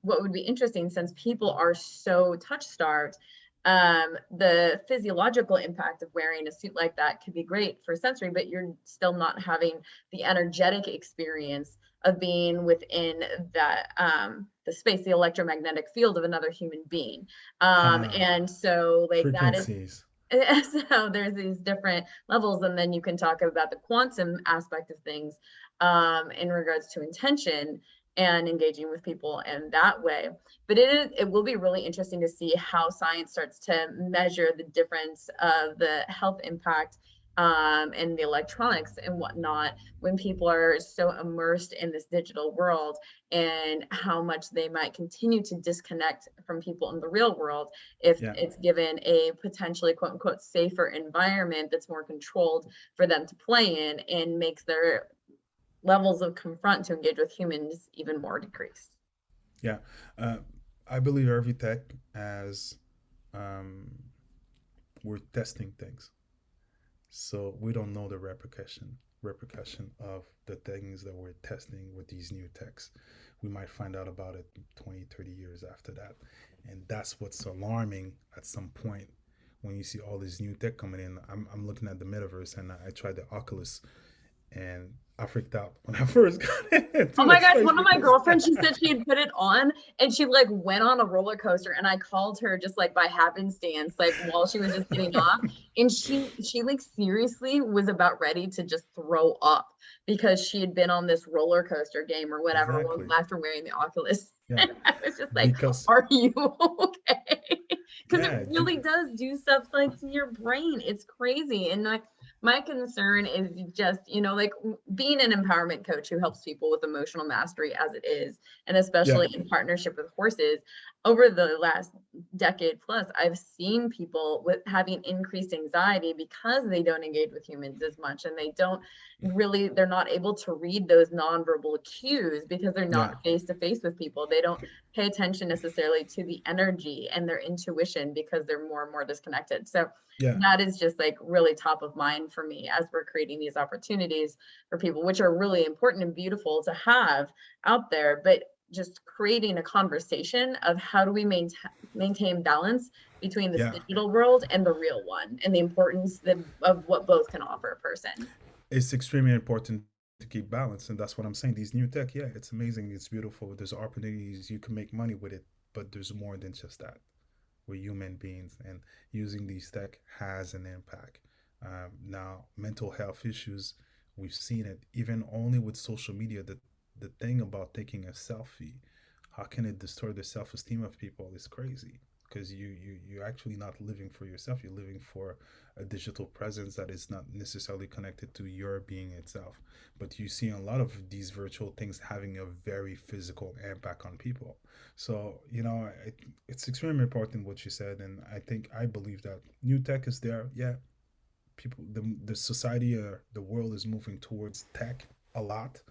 [SPEAKER 2] what would be interesting, since people are so touch starved, the physiological impact of wearing a suit like that could be great for sensory, but you're still not having the energetic experience of being within that the space, the electromagnetic field of another human being.
[SPEAKER 1] Ah,
[SPEAKER 2] And so like that is
[SPEAKER 1] frequencies.
[SPEAKER 2] so there's these different levels, and then you can talk about the quantum aspect of things in regards to intention and engaging with people in that way. But it will be really interesting to see how science starts to measure the difference of the health impact and the electronics and whatnot when people are so immersed in this digital world, and how much they might continue to disconnect from people in the real world if
[SPEAKER 1] Yeah.
[SPEAKER 2] it's given a potentially quote unquote safer environment that's more controlled for them to play in, and makes their levels of confront to engage with humans even more decreased.
[SPEAKER 1] Yeah. Uh, I believe every tech as um, we're testing things. So we don't know the repercussion of the things that we're testing with these new techs. We might find out about it 20, 30 years after that. And that's what's alarming at some point when you see all this new tech coming in. I'm looking at the metaverse and I tried the Oculus and I freaked out when I first got
[SPEAKER 2] Oh
[SPEAKER 1] into
[SPEAKER 2] my
[SPEAKER 1] the
[SPEAKER 2] gosh,
[SPEAKER 1] space
[SPEAKER 2] one of my
[SPEAKER 1] because
[SPEAKER 2] girlfriends, she said she had put it on and she like went on a roller coaster, and I called her just like by happenstance, like while she was just getting off. And she like seriously was about ready to just throw up because she had been on this roller coaster game or whatever
[SPEAKER 1] exactly.
[SPEAKER 2] after wearing the Oculus.
[SPEAKER 1] Yeah.
[SPEAKER 2] And I was just like,
[SPEAKER 1] Because
[SPEAKER 2] are you okay? Because it
[SPEAKER 1] yeah,
[SPEAKER 2] really does do stuff like to your brain. It's crazy. And like my concern is just, like being an empowerment coach who helps people with emotional mastery as it is, and
[SPEAKER 1] yeah,
[SPEAKER 2] especially in partnership with horses. Over the last decade plus, I've seen people with having increased anxiety because they don't engage with humans as much, and they're not able to read those nonverbal cues because they're
[SPEAKER 1] yeah,
[SPEAKER 2] not face to face with people. They don't pay attention necessarily to the energy and their intuition because they're more and more disconnected. So
[SPEAKER 1] yeah,
[SPEAKER 2] that is just like really top of mind for me as we're creating these opportunities for people, which are really important and beautiful to have out there. But just creating a conversation of how do we maintain balance between this
[SPEAKER 1] yeah.
[SPEAKER 2] digital world and the real one, and the importance of what both can offer a person.
[SPEAKER 1] It's extremely important to keep balance, and that's what I'm saying. These new tech, yeah, it's amazing, it's beautiful. There's opportunities, you can make money with it, but there's more than just that. We're human beings, and using these tech has an impact. Now, mental health issues, we've seen it even only with social media. The thing about taking a selfie, how can it destroy the self esteem of people? Is crazy because you're actually not living for yourself. You're living for a digital presence that is not necessarily connected to your being itself. But you see a lot of these virtual things having a very physical impact on people. So it's extremely important what you said, and I believe that new tech is there. Yeah, people, the society, the world is moving towards tech a lot,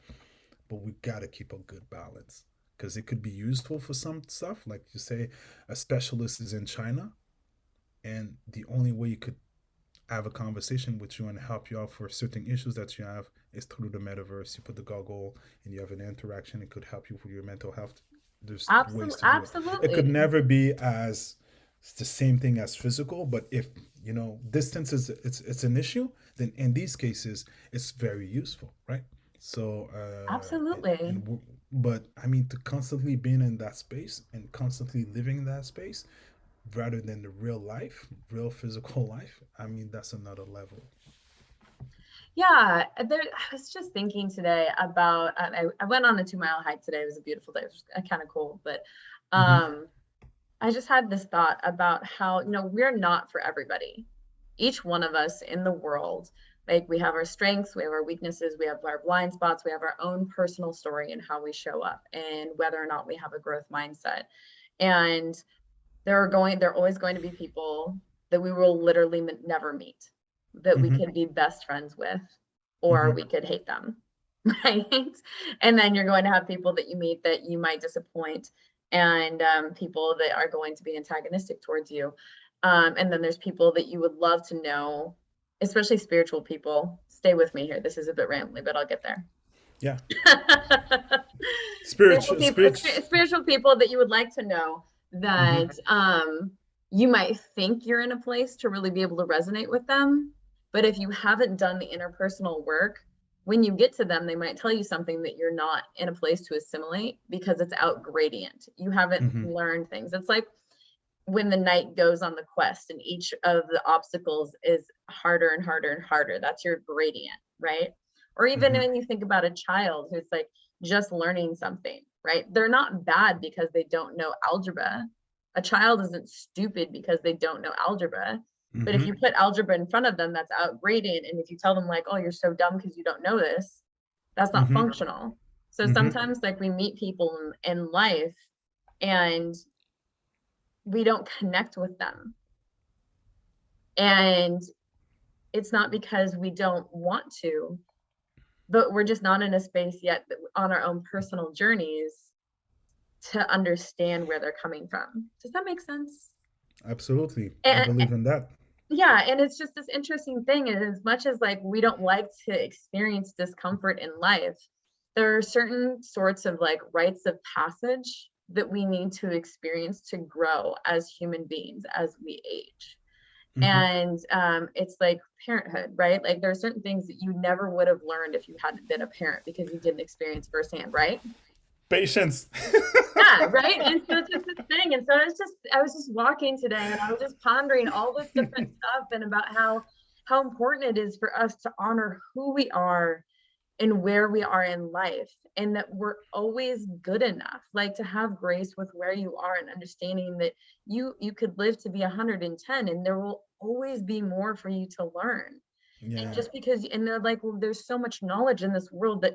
[SPEAKER 1] but we gotta keep a good balance because it could be useful for some stuff, like you say, a specialist is in China, and the only way you could have a conversation with you and help you out for certain issues that you have is through the metaverse. You put the goggle and you have an interaction. It could help you with your mental health. There's ways
[SPEAKER 2] Absolutely,
[SPEAKER 1] to do it. It could
[SPEAKER 2] absolutely.
[SPEAKER 1] never be as it's the same thing as physical, but if distance is it's an issue, then in these cases it's very useful, right? So and
[SPEAKER 2] Absolutely.
[SPEAKER 1] But I mean, to constantly being in that space and constantly living in that space rather than the real life, real physical life, I mean, that's another level.
[SPEAKER 2] Yeah, I was just thinking today about, I went on a 2 mile hike today. It was a beautiful day. It was kind of cold, but
[SPEAKER 1] Mm-hmm.
[SPEAKER 2] um, I just had this thought about how, we're not for everybody. Each one of us in the world, like we have our strengths, we have our weaknesses, we have our blind spots, we have our own personal story and how we show up and whether or not we have a growth mindset. And there are always going to be people that we will literally never meet, that we
[SPEAKER 1] Mm-hmm.
[SPEAKER 2] could be best friends with, or
[SPEAKER 1] Mm-hmm.
[SPEAKER 2] we could hate them, right? And then you're going to have people that you meet that you might disappoint, and people that are going to be antagonistic towards you. And then there's people that you would love to know, especially spiritual people. Stay with me here. This is a bit rambly, but I'll get there.
[SPEAKER 1] Yeah.
[SPEAKER 2] spiritual
[SPEAKER 1] Spiritual,
[SPEAKER 2] people
[SPEAKER 1] spiritual.
[SPEAKER 2] spiritual people that you would like to know,
[SPEAKER 1] Mm-hmm.
[SPEAKER 2] that you might think you're in a place to really be able to resonate with them, but if you haven't done the interpersonal work, when you get to them they might tell you something that you're not in a place to assimilate because it's out gradient. You haven't
[SPEAKER 1] Mm-hmm.
[SPEAKER 2] learned things. It's like when the knight goes on the quest and each of the obstacles is harder and harder and harder. That's your gradient, right? Or even
[SPEAKER 1] Mm-hmm.
[SPEAKER 2] when you think about a child who's like just learning something, right? They're not bad because they don't know algebra. A child isn't stupid because they don't know algebra. But if
[SPEAKER 1] Mm-hmm.
[SPEAKER 2] you put algebra in front of them, that's out gradient. And if you tell them like, oh, you're so dumb because you don't know this, that's not
[SPEAKER 1] Mm-hmm.
[SPEAKER 2] functional. So
[SPEAKER 1] Mm-hmm.
[SPEAKER 2] sometimes like we meet people in life and we don't connect with them. And it's not because we don't want to, but we're just not in a space yet on our own personal journeys to understand where they're coming from. Does that make sense?
[SPEAKER 1] Absolutely. I
[SPEAKER 2] And
[SPEAKER 1] believe in that.
[SPEAKER 2] yeah, and it's just this interesting thing. And as much as like we don't like to experience discomfort in life, there are certain sorts of like rites of passage that we need to experience to grow as human beings as we age.
[SPEAKER 1] Mm-hmm.
[SPEAKER 2] And it's like parenthood, right? Like there are certain things that you never would have learned if you hadn't been a parent because you didn't experience firsthand, right?
[SPEAKER 1] Patience.
[SPEAKER 2] Yeah, right. And so it's just this thing. And so I was just walking today and I was just pondering all this different stuff and about how important it is for us to honor who we are and where we are in life, and that we're always good enough, like to have grace with where you are and understanding that you could live to be 110 and there will always be more for you to learn. And
[SPEAKER 1] Yeah.
[SPEAKER 2] just because, and they're like, well, there's so much knowledge in this world that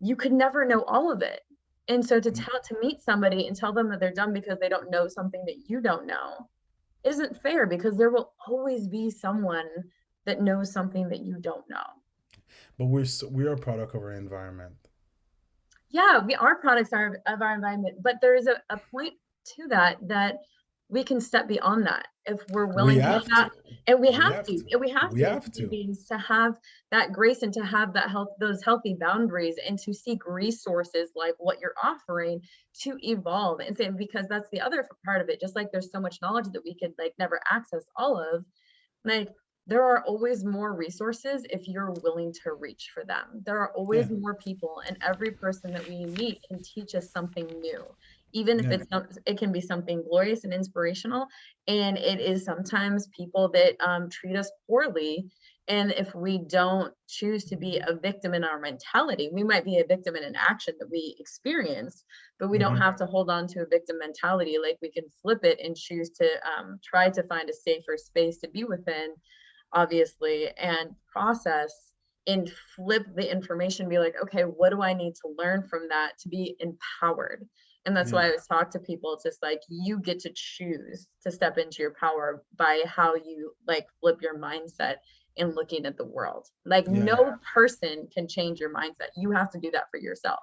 [SPEAKER 2] you could never know all of it. And so to meet somebody and tell them that they're dumb because they don't know something that you don't know isn't fair, because there will always be someone that knows something that you don't know.
[SPEAKER 1] But we are a product of our environment.
[SPEAKER 2] Yeah, we are products of our environment, but there is a point to that we can step beyond that if we're
[SPEAKER 1] We
[SPEAKER 2] willing to
[SPEAKER 1] have
[SPEAKER 2] have,
[SPEAKER 1] to.
[SPEAKER 2] and we
[SPEAKER 1] We
[SPEAKER 2] have
[SPEAKER 1] have
[SPEAKER 2] to,
[SPEAKER 1] to.
[SPEAKER 2] and we have
[SPEAKER 1] We
[SPEAKER 2] to as
[SPEAKER 1] have
[SPEAKER 2] human
[SPEAKER 1] to.
[SPEAKER 2] beings to have that grace and to have that health, those healthy boundaries, and to seek resources like what you're offering to evolve. And say, because that's the other part of it, just like there's so much knowledge that we could like never access all of, like there are always more resources if you're willing to reach for them. There are
[SPEAKER 1] Yeah.
[SPEAKER 2] always more people, and every person that we meet can teach us something new, even if
[SPEAKER 1] Yeah.
[SPEAKER 2] it's not, it can be something glorious and inspirational. And it is sometimes people that treat us poorly. And if we don't choose to be a victim in our mentality, we might be a victim in an action that we experienced, but we don't
[SPEAKER 1] Mm-hmm.
[SPEAKER 2] have to hold on to a victim mentality. Like we can flip it and choose to try to find a safer space to be within, obviously, and process and flip the information, be like, okay, what do I need to learn from that to be empowered? And that's
[SPEAKER 1] Yeah.
[SPEAKER 2] why I always talk to people. It's just like you get to choose to step into your power by how you like flip your mindset in looking at the world. Like
[SPEAKER 1] Yeah.
[SPEAKER 2] no person can change your mindset. You have to do that for yourself.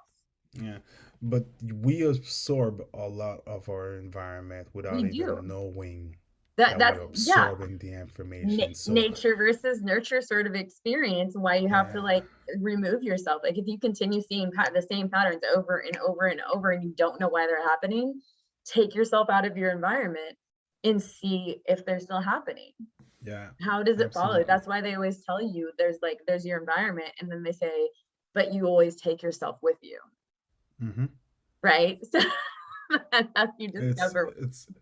[SPEAKER 1] Yeah. But we absorb a lot of our environment
[SPEAKER 2] We
[SPEAKER 1] without
[SPEAKER 2] do.
[SPEAKER 1] even knowing
[SPEAKER 2] That
[SPEAKER 1] that
[SPEAKER 2] that's
[SPEAKER 1] we're
[SPEAKER 2] yeah,
[SPEAKER 1] absorbing the information. So
[SPEAKER 2] nature versus nurture sort of experience, why you have to
[SPEAKER 1] yeah.
[SPEAKER 2] like remove yourself. Like if you continue seeing the same patterns over and over and over and you don't know why they're happening, take yourself out of your environment and see if they're still happening.
[SPEAKER 1] Yeah.
[SPEAKER 2] How does it follow?
[SPEAKER 1] Absolutely.
[SPEAKER 2] That's why they always tell you there's your environment, and then they say, but you always take yourself with you.
[SPEAKER 1] Hmm.
[SPEAKER 2] right? So that's how you
[SPEAKER 1] It's
[SPEAKER 2] discover.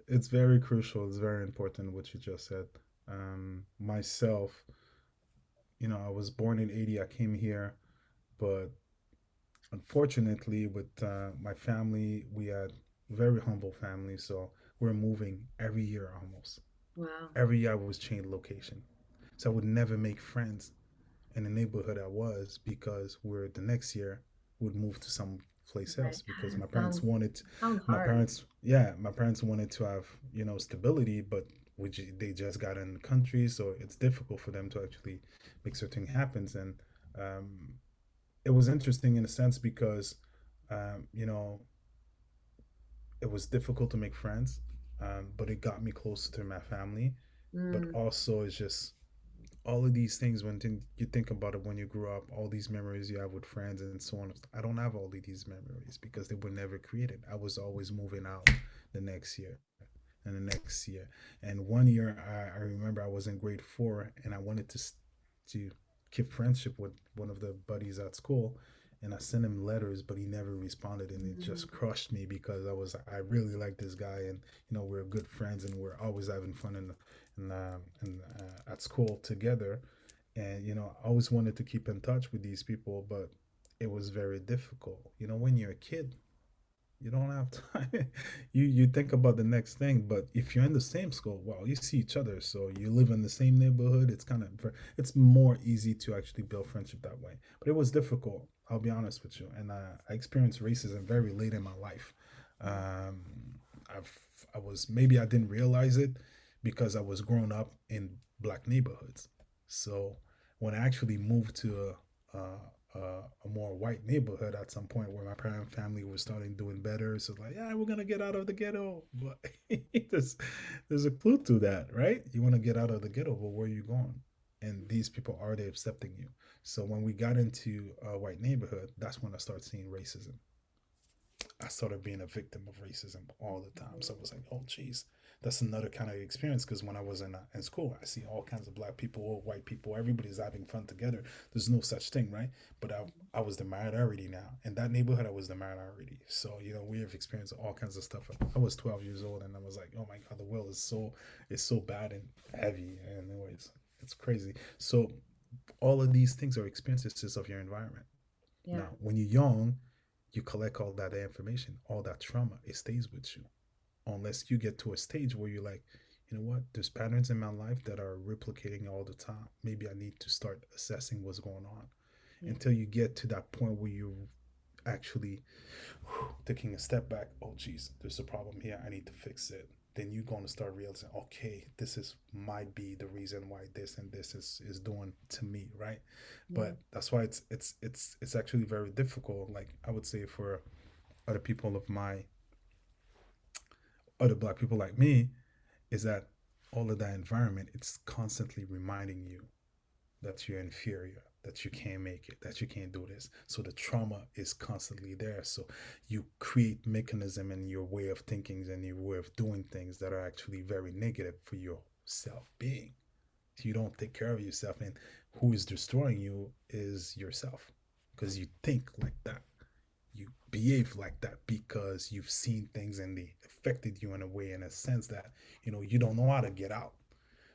[SPEAKER 1] it's very crucial. It's very important what you just said. Myself, I was born in '80. I came here, but unfortunately, with my family, we had very humble family, so we're moving every year almost.
[SPEAKER 2] Wow.
[SPEAKER 1] Every year I was changed location, so I would never make friends in the neighborhood I was because we're the next year would move to some place
[SPEAKER 2] Right.
[SPEAKER 1] else because
[SPEAKER 2] It sounds
[SPEAKER 1] my
[SPEAKER 2] hard.
[SPEAKER 1] parents yeah my parents wanted to have stability, but they just got in the country, so it's difficult for them to actually make certain happens. And um, it was interesting in a sense because um, you know it was difficult to make friends, but it got me closer to my family. But
[SPEAKER 2] Mm,
[SPEAKER 1] also it's just all of these things when you think about it when you grew up, all these memories you have with friends and so on. I don't have all of these memories because they were never created. I was always moving out the next year and the next year. And one year I remember I was in grade 4 and I wanted to keep friendship with one of the buddies at school, and I sent him letters, but he never responded, and it
[SPEAKER 2] mm,
[SPEAKER 1] just crushed me because I really like this guy, and we're good friends, and we're always having fun at school together. And I always wanted to keep in touch with these people, but it was very difficult. When you're a kid, you don't have time. You think about the next thing, but if you're in the same school, well, you see each other, so you live in the same neighborhood. It's more easy to actually build friendship that way. But it was difficult. I'll be honest with you, and I experienced racism very late in my life.
[SPEAKER 2] mm,
[SPEAKER 1] Um, I've I was maybe I didn't realize it because I was growing up in black neighborhoods. So when I actually moved to a more white neighborhood at some point where my parent family was starting doing better, so like, yeah, we're gonna get out of the ghetto. But there's there's a clue to that, right? You want to get out of the ghetto, but where are you going? And these people, are they accepting you? So when we got into a white neighborhood, that's when I started seeing racism. I started being a victim of racism all the time. So I was like, oh, geez, that's another kind of experience. Because when I was in school, I see all kinds of black people, white people, everybody's having fun together. There's no such thing, right? But I was the minority now. In that neighborhood, I was the minority. So, we have experienced all kinds of stuff. I was 12 years old and I was like, oh my God, the world is so bad and heavy. And anyways, it's crazy. So all of these things are experiences of your environment.
[SPEAKER 2] yeah.
[SPEAKER 1] Now, when you're young, you collect all that information, all that trauma, it stays with you. Unless you get to a stage where you're like, you know what, there's patterns in my life that are replicating all the time. Maybe I need to start assessing what's going on
[SPEAKER 2] Yeah.
[SPEAKER 1] until you get to that point where you actually taking a step back. Oh, geez, there's a problem here. I need to fix it. Then you're going to start realizing, okay, this is might be the reason why this and this is doing to me, right?
[SPEAKER 2] Yeah.
[SPEAKER 1] But that's why it's actually very difficult. Like I would say for other people of my other black people like me, is that all of that environment, it's constantly reminding you that you're inferior, that you can't make it, that you can't do this. So the trauma is constantly there. So you create mechanism in your way of thinking and your way of doing things that are actually very negative for your self-being. You don't take care of yourself, and who is destroying you is yourself because you think like that, you behave like that because you've seen things and they affected you in a way, in a sense that you don't know how to get out.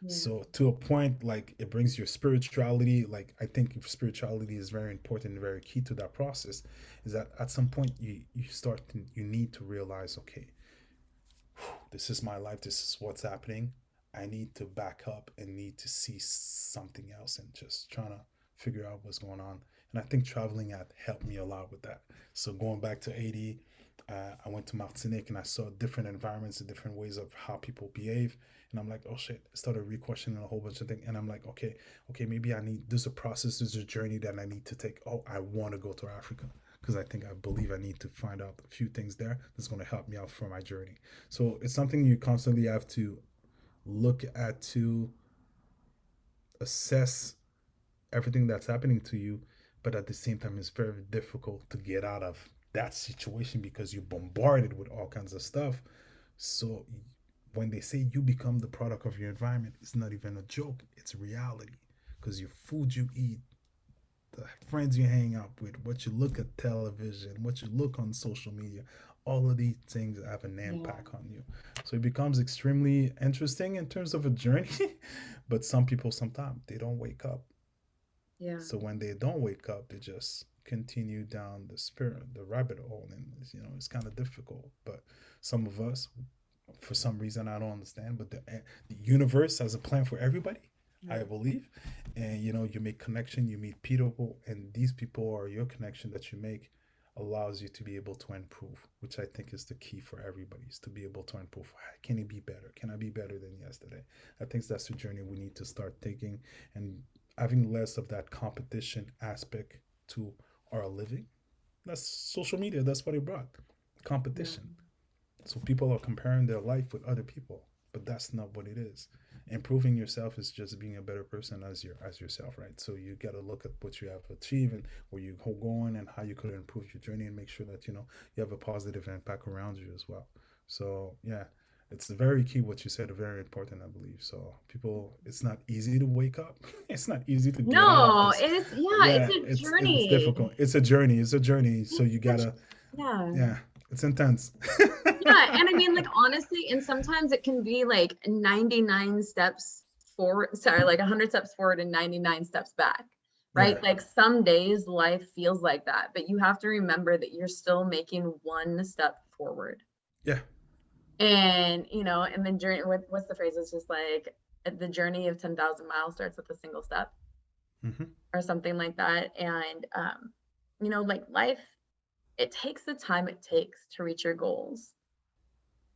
[SPEAKER 2] Yeah.
[SPEAKER 1] So to a point, like it brings your spirituality. Like I think spirituality is very important and very key to that process. Is that at some point you need to realize, okay, this is my life. This is what's happening. I need to back up and need to see something else and just trying to figure out what's going on. And I think traveling had helped me a lot with that. So going back to 80, I went to Martinique and I saw different environments and different ways of how people behave. And I'm like, oh shit, I started re-questioning a whole bunch of things. And I'm like, okay, maybe there's a process, there's a journey that I need to take. Oh, I want to go to Africa because I believe I need to find out a few things there that's going to help me out for my journey. So it's something you constantly have to look at to assess everything that's happening to you, but at the same time, it's very difficult to get out of that situation because you're bombarded with all kinds of stuff. So when they say you become the product of your environment, it's not even a joke, it's reality because your food you eat the friends you hang out with, what you look at television, what you look on social media, all of these things have an
[SPEAKER 2] Yeah.
[SPEAKER 1] impact on you. So it becomes extremely interesting in terms of a journey. But some people sometimes they don't wake up.
[SPEAKER 2] Yeah.
[SPEAKER 1] So when they don't wake up, they just continue down the rabbit hole, and it's kind of difficult. But some of us, for some reason, I don't understand. But the universe has a plan for everybody, I
[SPEAKER 2] Right.
[SPEAKER 1] believe. And you make connection, you meet people, and these people are your connection that you make allows you to be able to improve, which I think is the key for everybody, is to be able to improve. Can it be better? Can I be better than yesterday? I think that's the journey we need to start taking, and having less of that competition aspect to our living. That's social media. That's what it brought,
[SPEAKER 2] Yeah.
[SPEAKER 1] competition. So people are comparing their life with other people, but that's not what it is. Improving yourself is just being a better person as yourself, right? So you got to look at what you have achieved and where you're going and how you could improve your journey and make sure that you have a positive impact around you as well. So yeah, it's very key what you said, very important, I believe. So people, it's not easy to wake up. It's not easy to get out of
[SPEAKER 2] No,
[SPEAKER 1] this.
[SPEAKER 2] it's yeah, it's
[SPEAKER 1] Yeah,
[SPEAKER 2] a
[SPEAKER 1] it's
[SPEAKER 2] journey.
[SPEAKER 1] difficult. It's a journey. It's a journey. So
[SPEAKER 2] It's
[SPEAKER 1] you
[SPEAKER 2] such
[SPEAKER 1] gotta,
[SPEAKER 2] yeah.
[SPEAKER 1] yeah, it's intense.
[SPEAKER 2] Yeah, and I mean, like honestly, and sometimes it can be like 99 steps forward, sorry, like 100 steps forward and 99 steps back, right?
[SPEAKER 1] Yeah,
[SPEAKER 2] Like some days life feels like that, but you have to remember that you're still making one step forward.
[SPEAKER 1] yeah.
[SPEAKER 2] And, and the journey, what's the phrase? It's just like the journey of 10,000 miles starts with a single step
[SPEAKER 1] Hmm.
[SPEAKER 2] or something like that. And, like life, it takes the time it takes to reach your goals.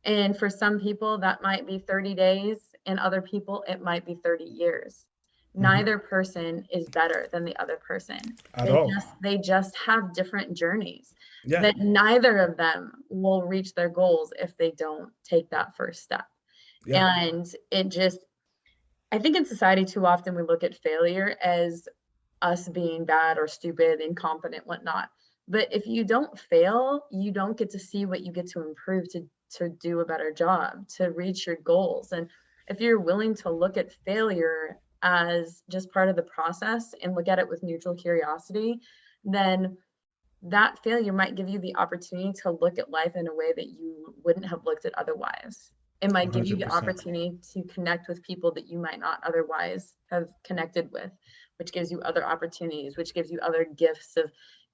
[SPEAKER 2] And for some people, that might be 30 days, and other people, it might be 30 years.
[SPEAKER 1] Hmm.
[SPEAKER 2] Neither person is better than the other person.
[SPEAKER 1] At
[SPEAKER 2] They
[SPEAKER 1] all.
[SPEAKER 2] just they just have different journeys.
[SPEAKER 1] Yeah,
[SPEAKER 2] That neither of them will reach their goals if they don't take that first step.
[SPEAKER 1] yeah.
[SPEAKER 2] And it just I think in society too often we look at failure as us being bad or stupid, incompetent, whatnot. But if you don't fail, you don't get to see what you get to improve to do a better job, to reach your goals. And if you're willing to look at failure as just part of the process and look at it with neutral curiosity, then that failure might give you the opportunity to look at life in a way that you wouldn't have looked at otherwise. It might give you the
[SPEAKER 1] 100%.
[SPEAKER 2] opportunity to connect with people that you might not otherwise have connected with, which gives you other opportunities, which gives you other gifts of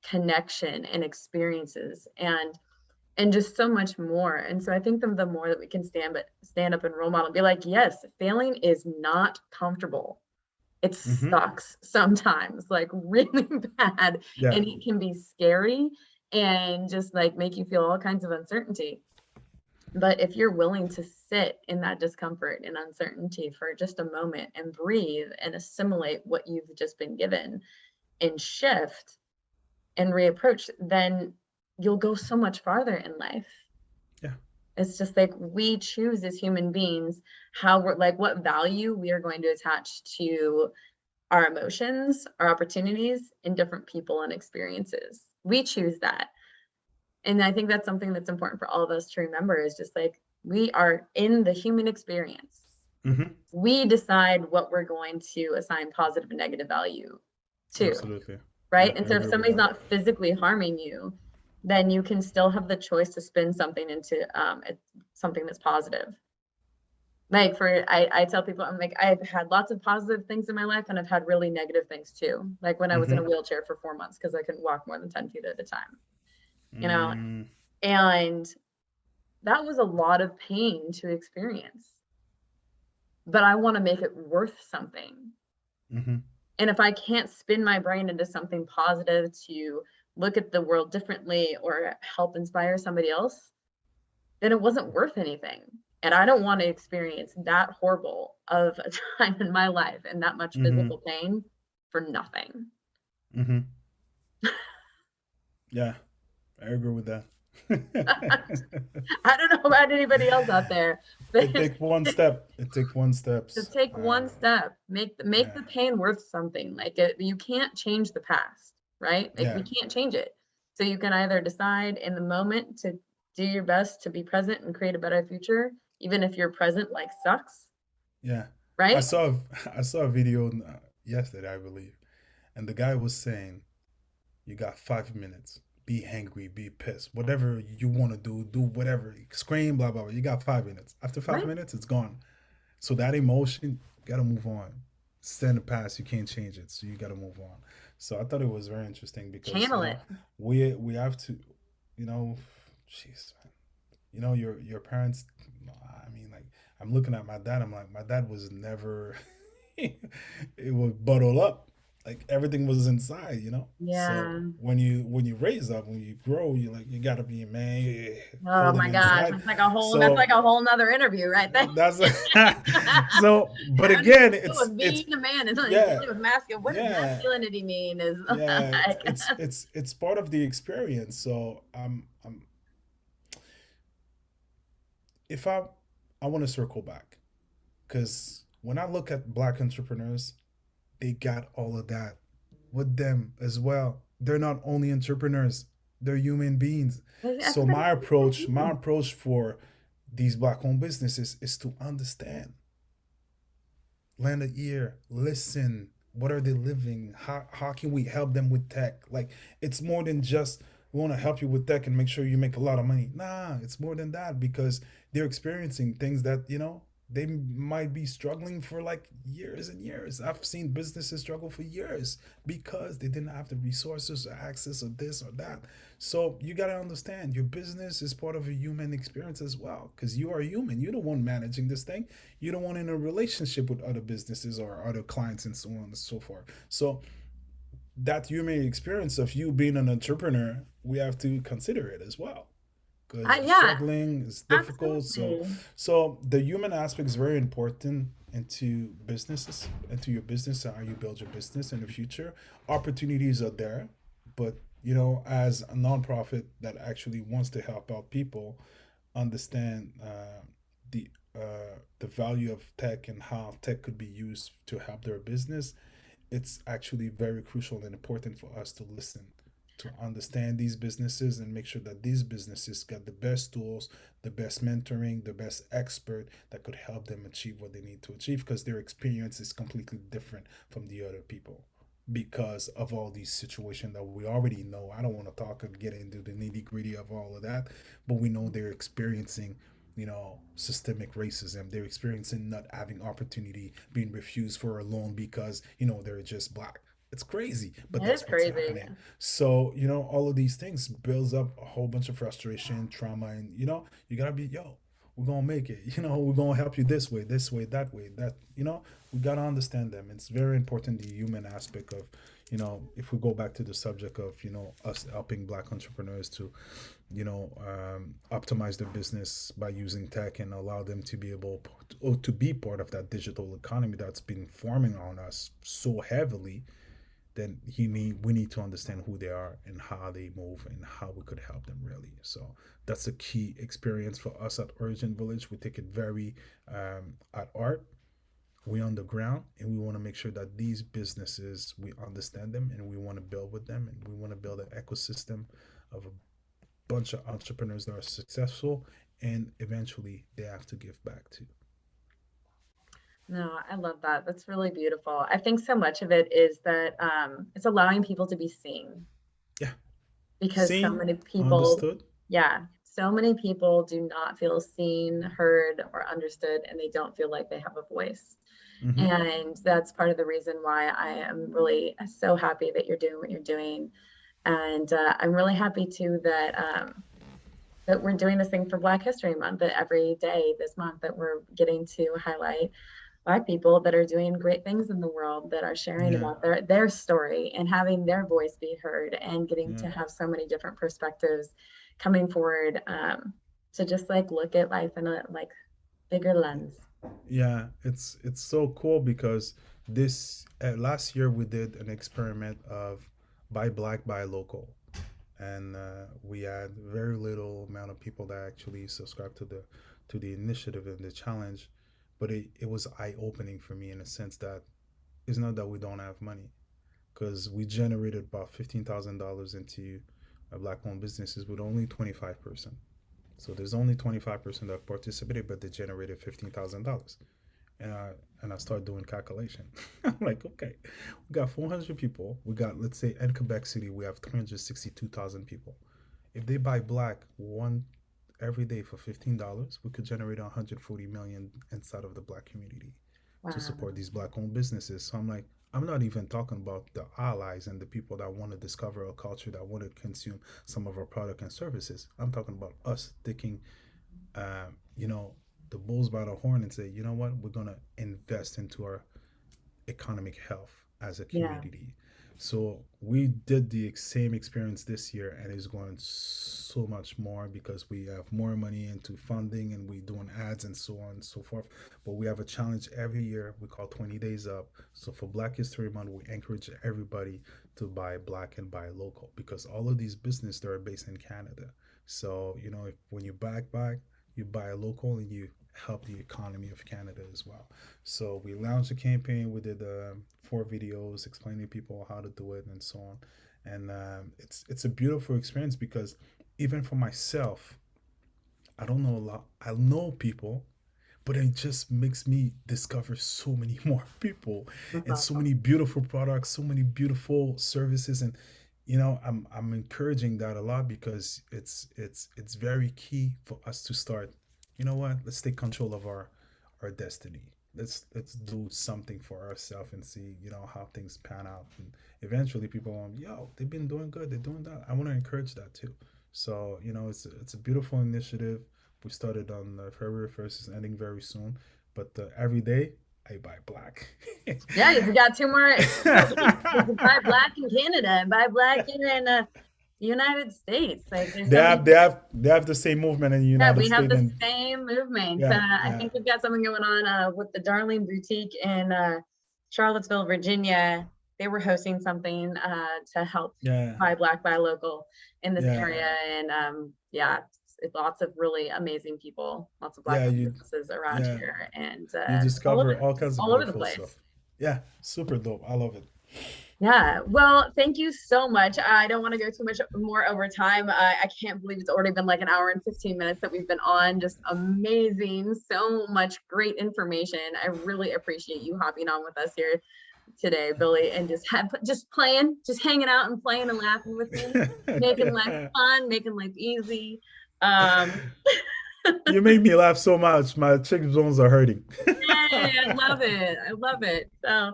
[SPEAKER 2] connection and experiences and just so much more. And so I think the more that we can stand up and role model and be like, yes, failing is not comfortable. It
[SPEAKER 1] Hmm.
[SPEAKER 2] sucks sometimes, like really bad,
[SPEAKER 1] Yeah,
[SPEAKER 2] and it can be scary and just like make you feel all kinds of uncertainty. But if you're willing to sit in that discomfort and uncertainty for just a moment and breathe and assimilate what you've just been given and shift and reapproach, then you'll go so much farther in life.
[SPEAKER 1] yeah.
[SPEAKER 2] It's just like we choose as human beings how we're like what value we are going to attach to our emotions, our opportunities in different people and experiences. We choose that. And I think that's something that's important for all of us to remember is just like we are in the human experience.
[SPEAKER 1] Hmm.
[SPEAKER 2] We decide what we're going to assign positive and negative value to,
[SPEAKER 1] Absolutely. Yeah,
[SPEAKER 2] right? And
[SPEAKER 1] I
[SPEAKER 2] so if
[SPEAKER 1] agree with
[SPEAKER 2] somebody's
[SPEAKER 1] that.
[SPEAKER 2] not physically harming you, then you can still have the choice to spin something into something that's positive. Like I tell people, I'm like, I've had lots of positive things in my life and I've had really negative things too. Like when I was in a
[SPEAKER 1] Hmm.
[SPEAKER 2] wheelchair for 4 months because I couldn't walk more than 10 feet at a time, you know,
[SPEAKER 1] Mm,
[SPEAKER 2] and that was a lot of pain to experience, but I want to make it worth something.
[SPEAKER 1] hmm.
[SPEAKER 2] And if I can't spin my brain into something positive to look at the world differently or help inspire somebody else, then it wasn't worth anything. And I don't want to experience that horrible of a time in my life and that much
[SPEAKER 1] Hmm.
[SPEAKER 2] physical pain for nothing.
[SPEAKER 1] Hmm. Yeah, I agree with that.
[SPEAKER 2] I don't know about anybody else out there, but
[SPEAKER 1] It take one step. It take one
[SPEAKER 2] to
[SPEAKER 1] steps.
[SPEAKER 2] take one step, make
[SPEAKER 1] Yeah,
[SPEAKER 2] the pain worth something. Like you can't change the past, right? Like
[SPEAKER 1] yeah,
[SPEAKER 2] we can't change it. So you can either decide in the moment to do your best to be present and create a better future, even if your present like sucks,
[SPEAKER 1] yeah. I
[SPEAKER 2] right?
[SPEAKER 1] saw I saw a video yesterday, I believe, And the guy was saying, you got 5 minutes. Be angry, be pissed, whatever you want to do, do whatever, scream, blah blah blah. You got 5 minutes. After five
[SPEAKER 2] Right.
[SPEAKER 1] minutes, it's gone. So that emotion, you gotta move on. It's in the past. You can't change it, so you gotta move on. So I thought it was very interesting because
[SPEAKER 2] Channel it.
[SPEAKER 1] we have to, you know, jeez, man. Your parents. I mean, like I'm looking at my dad. I'm like, my dad was never. It would bottle up, like everything was inside. So
[SPEAKER 2] Yeah.
[SPEAKER 1] when you raise up, when you grow, you gotta be a man,
[SPEAKER 2] Oh
[SPEAKER 1] holding
[SPEAKER 2] my gosh,
[SPEAKER 1] inside.
[SPEAKER 2] that's like
[SPEAKER 1] So
[SPEAKER 2] a whole nother interview right there.
[SPEAKER 1] that's so. But
[SPEAKER 2] How do you
[SPEAKER 1] again,
[SPEAKER 2] deal
[SPEAKER 1] it's
[SPEAKER 2] with
[SPEAKER 1] it's
[SPEAKER 2] being a man and something
[SPEAKER 1] yeah,
[SPEAKER 2] dealing with masculine? What does
[SPEAKER 1] yeah,
[SPEAKER 2] masculinity mean? Is
[SPEAKER 1] yeah.
[SPEAKER 2] like,
[SPEAKER 1] It's part of the experience. So if I want to circle back because when I look at black entrepreneurs, they got all of that with them as well. They're not only entrepreneurs, they're human beings. So
[SPEAKER 2] everybody is
[SPEAKER 1] my
[SPEAKER 2] human.
[SPEAKER 1] approach for these black owned businesses is to understand, lend an ear, listen. What are they living? How can we help them with tech? Like it's more than just we want to help you with tech and make sure you make a lot of money. Nah, it's more than that because they're experiencing things that they might be struggling for like years and years. I've seen businesses struggle for years because they didn't have the resources or access or this or that. So you got to understand your business is part of a human experience as well because you are human. You're the one managing this thing. You're the one in a relationship with other businesses or other clients and so on and so forth. So that human experience of you being an entrepreneur, we have to consider it as well because you're
[SPEAKER 2] Yeah,
[SPEAKER 1] struggling, it's difficult. So
[SPEAKER 2] absolutely.
[SPEAKER 1] so the human aspect is very important into businesses, into your business, how you build your business in the future. Opportunities are there, but as a nonprofit that actually wants to help out people understand the the value of tech and how tech could be used to help their business, it's actually very crucial and important for us to listen, to understand these businesses and make sure that these businesses get the best tools, the best mentoring, the best expert that could help them achieve what they need to achieve because their experience is completely different from the other people because of all these situations that we already know. I don't want to talk and get into the nitty gritty of all of that, but we know they're experiencing systemic racism. They're experiencing not having opportunity, being refused for a loan because they're just black. It's crazy, but
[SPEAKER 2] It is
[SPEAKER 1] that's what's
[SPEAKER 2] crazy.
[SPEAKER 1] happening. So all of these things builds up a whole bunch of frustration, trauma, and you gotta be, we're gonna make it. We're gonna help you this way, that way. That we gotta understand them. It's very important, the human aspect of if we go back to the subject of us helping black entrepreneurs to optimize their business by using tech and allow them to be able to be part of that digital economy that's been forming on us so heavily. Then we need to understand who they are and how they move and how we could help them really. So that's a key experience for us at Origin Village. We take it very at art. We on the ground and we want to make sure that these businesses, we understand them and we want to build with them and we want to build an ecosystem of a bunch of entrepreneurs that are successful and eventually they have to give back to.
[SPEAKER 2] No, I love that. That's really beautiful. I think so much of it is that it's allowing people to be seen
[SPEAKER 1] Yeah.
[SPEAKER 2] because so
[SPEAKER 1] Seen,
[SPEAKER 2] many people,
[SPEAKER 1] understood.
[SPEAKER 2] yeah, so many people do not feel seen, heard, or understood, and they don't feel like they have a voice.
[SPEAKER 1] Mm-hmm.
[SPEAKER 2] And that's part of the reason why I am really so happy that you're doing what you're doing. And I'm really happy too that we're doing this thing for Black History Month, that every day this month that we're getting to highlight Black people that are doing great things in the world, that are sharing
[SPEAKER 1] Yeah.
[SPEAKER 2] about their story and having their voice be heard and getting to
[SPEAKER 1] Yeah.
[SPEAKER 2] have so many different perspectives coming forward, to just like look at life in a like bigger lens.
[SPEAKER 1] Yeah, it's so cool because this last year we did an experiment of buy black, buy local, and we had very little amount of people that actually subscribed to the initiative and the challenge, but it was eye opening for me in a sense that it's not that we don't have money because we generated about $15,000 into black owned businesses with only 25%. So there's only 25% that participated, but they generated $15,000. And I start doing calculation. I'm like, okay, we got 400 people. We got, let's say, in Quebec City, we have 362,000 people. If they buy black one every day for $15, we could generate 140 million inside of the black community to support
[SPEAKER 2] Wow.
[SPEAKER 1] these black-owned businesses. So I'm like, I'm not even talking about the allies and the people that want to discover our culture, that want to consume some of our product and services. I'm talking about us taking you know, the bulls by the horn and say, you know what, we're gonna invest into our economic health as a
[SPEAKER 2] Yeah.
[SPEAKER 1] community. So we did the same experience this year, and it's going so much more because we have more money into funding and we doing ads and so on and so forth. But we have a challenge every year we call 20 Days Up. So for Black History Month, we encourage everybody to buy black and buy local because all of these businesses that are based in Canada. So you know, if, when you back, you buy local and you help the economy of Canada as well. So we launched a campaign. We did 4 videos explaining to people how to do it and so on. And it's a beautiful experience because even for myself, I don't know a lot. I know people, but it just makes me discover so many more people
[SPEAKER 2] That's
[SPEAKER 1] and so
[SPEAKER 2] awesome.
[SPEAKER 1] many beautiful products, so many beautiful services. And you know, I'm encouraging that a lot because it's very key for us to start, you know what, let's take control of our destiny. Let's do something for ourselves and see, you know, how things pan out. And eventually people are, yo, they've been doing good, they're doing that. I want to encourage that too. So you know, it's a beautiful initiative. We started on February 1st, is ending very soon. But every day I buy black.
[SPEAKER 2] Yeah, you got 2 more weeks. You can buy black in Canada and buy black here in the United States. Like there's
[SPEAKER 1] they
[SPEAKER 2] so many.
[SPEAKER 1] have they have they have the same movement in the
[SPEAKER 2] Yeah,
[SPEAKER 1] United
[SPEAKER 2] we have
[SPEAKER 1] States,
[SPEAKER 2] the
[SPEAKER 1] and
[SPEAKER 2] same movement.
[SPEAKER 1] yeah,
[SPEAKER 2] I
[SPEAKER 1] yeah,
[SPEAKER 2] think we've got something going on with the Darling Boutique in Charlottesville, Virginia. They were hosting something to help
[SPEAKER 1] yeah,
[SPEAKER 2] buy black, buy local in this
[SPEAKER 1] yeah,
[SPEAKER 2] area. And yeah, it's lots of really amazing people, lots of black
[SPEAKER 1] yeah.
[SPEAKER 2] owned
[SPEAKER 1] You
[SPEAKER 2] businesses around
[SPEAKER 1] yeah,
[SPEAKER 2] here and
[SPEAKER 1] you discover all kinds of
[SPEAKER 2] all over the
[SPEAKER 1] beautiful
[SPEAKER 2] place.
[SPEAKER 1] stuff. Yeah, super dope. I love it.
[SPEAKER 2] Yeah, well, thank you so much. I don't want to go too much more over time. I can't believe it's already been like an hour and 15 minutes that we've been on. Just amazing. So much great information. I really appreciate you hopping on with us here today, Billy, and just playing, just hanging out and playing and laughing with me, making life fun, making life easy. Um,
[SPEAKER 1] You make me laugh so much. My cheekbones are hurting.
[SPEAKER 2] Yay, I love it. I love it. So,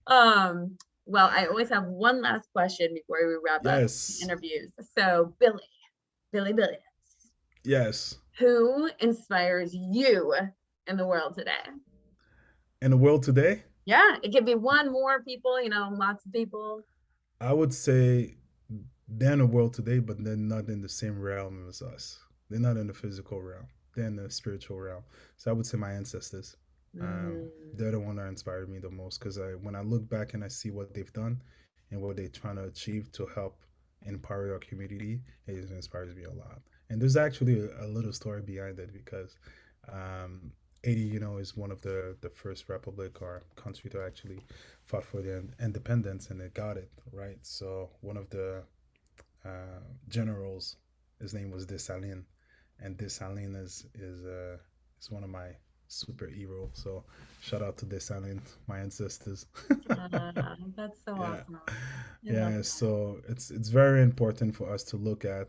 [SPEAKER 2] um, well, I always have one last question before we wrap up the
[SPEAKER 1] Yes,
[SPEAKER 2] interviews. So, Billy,
[SPEAKER 1] yes.
[SPEAKER 2] who inspires you in the world today?
[SPEAKER 1] In the world today,
[SPEAKER 2] Yeah, it could be one, more people, lots of people.
[SPEAKER 1] I would say they're in the world today, but they're not in the same realm as us. They're not in the physical realm. They're in the spiritual realm. So I would say my ancestors.
[SPEAKER 2] Mm,
[SPEAKER 1] They're the one that inspired me the most because when I look back and I see what they've done and what they're trying to achieve to help empower our community, it inspires me a lot. And there's actually a little story behind it because um, Haiti, you know, is one of the first republic or country to actually fought for their independence and they got it, right? So one of the generals, his name was Dessalines, and Dessalines is one of my superhero. So shout out to Dessalines, my ancestors.
[SPEAKER 2] that's so
[SPEAKER 1] Yeah,
[SPEAKER 2] awesome. I love
[SPEAKER 1] yeah.
[SPEAKER 2] that.
[SPEAKER 1] So it's very important for us to look at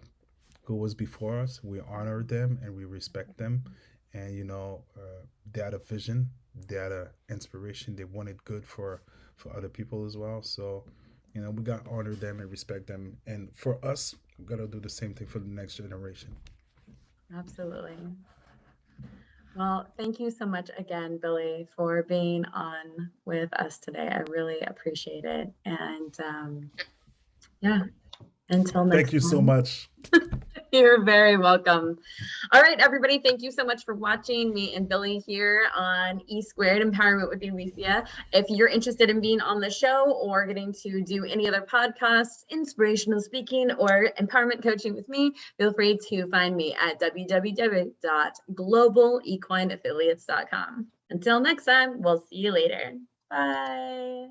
[SPEAKER 1] who was before us. We honor them and we respect them, and you know, they had a vision, they had a inspiration. They wanted good for other people as well. So you know, we got to honor them and respect them, and for us, we got to do the same thing for the next generation.
[SPEAKER 2] Absolutely. Well, thank you so much again, Billy, for being on with us today. I really appreciate it. And yeah, until
[SPEAKER 1] Thank
[SPEAKER 2] next
[SPEAKER 1] you so
[SPEAKER 2] time.
[SPEAKER 1] much.
[SPEAKER 2] You're very welcome. All right, everybody, thank you so much for watching me and Billy here on E Squared Empowerment with Elysia. If you're interested in being on the show or getting to do any other podcasts, inspirational speaking, or empowerment coaching with me, feel free to find me at www.globalequineaffiliates.com. Until next time, we'll see you later. Bye.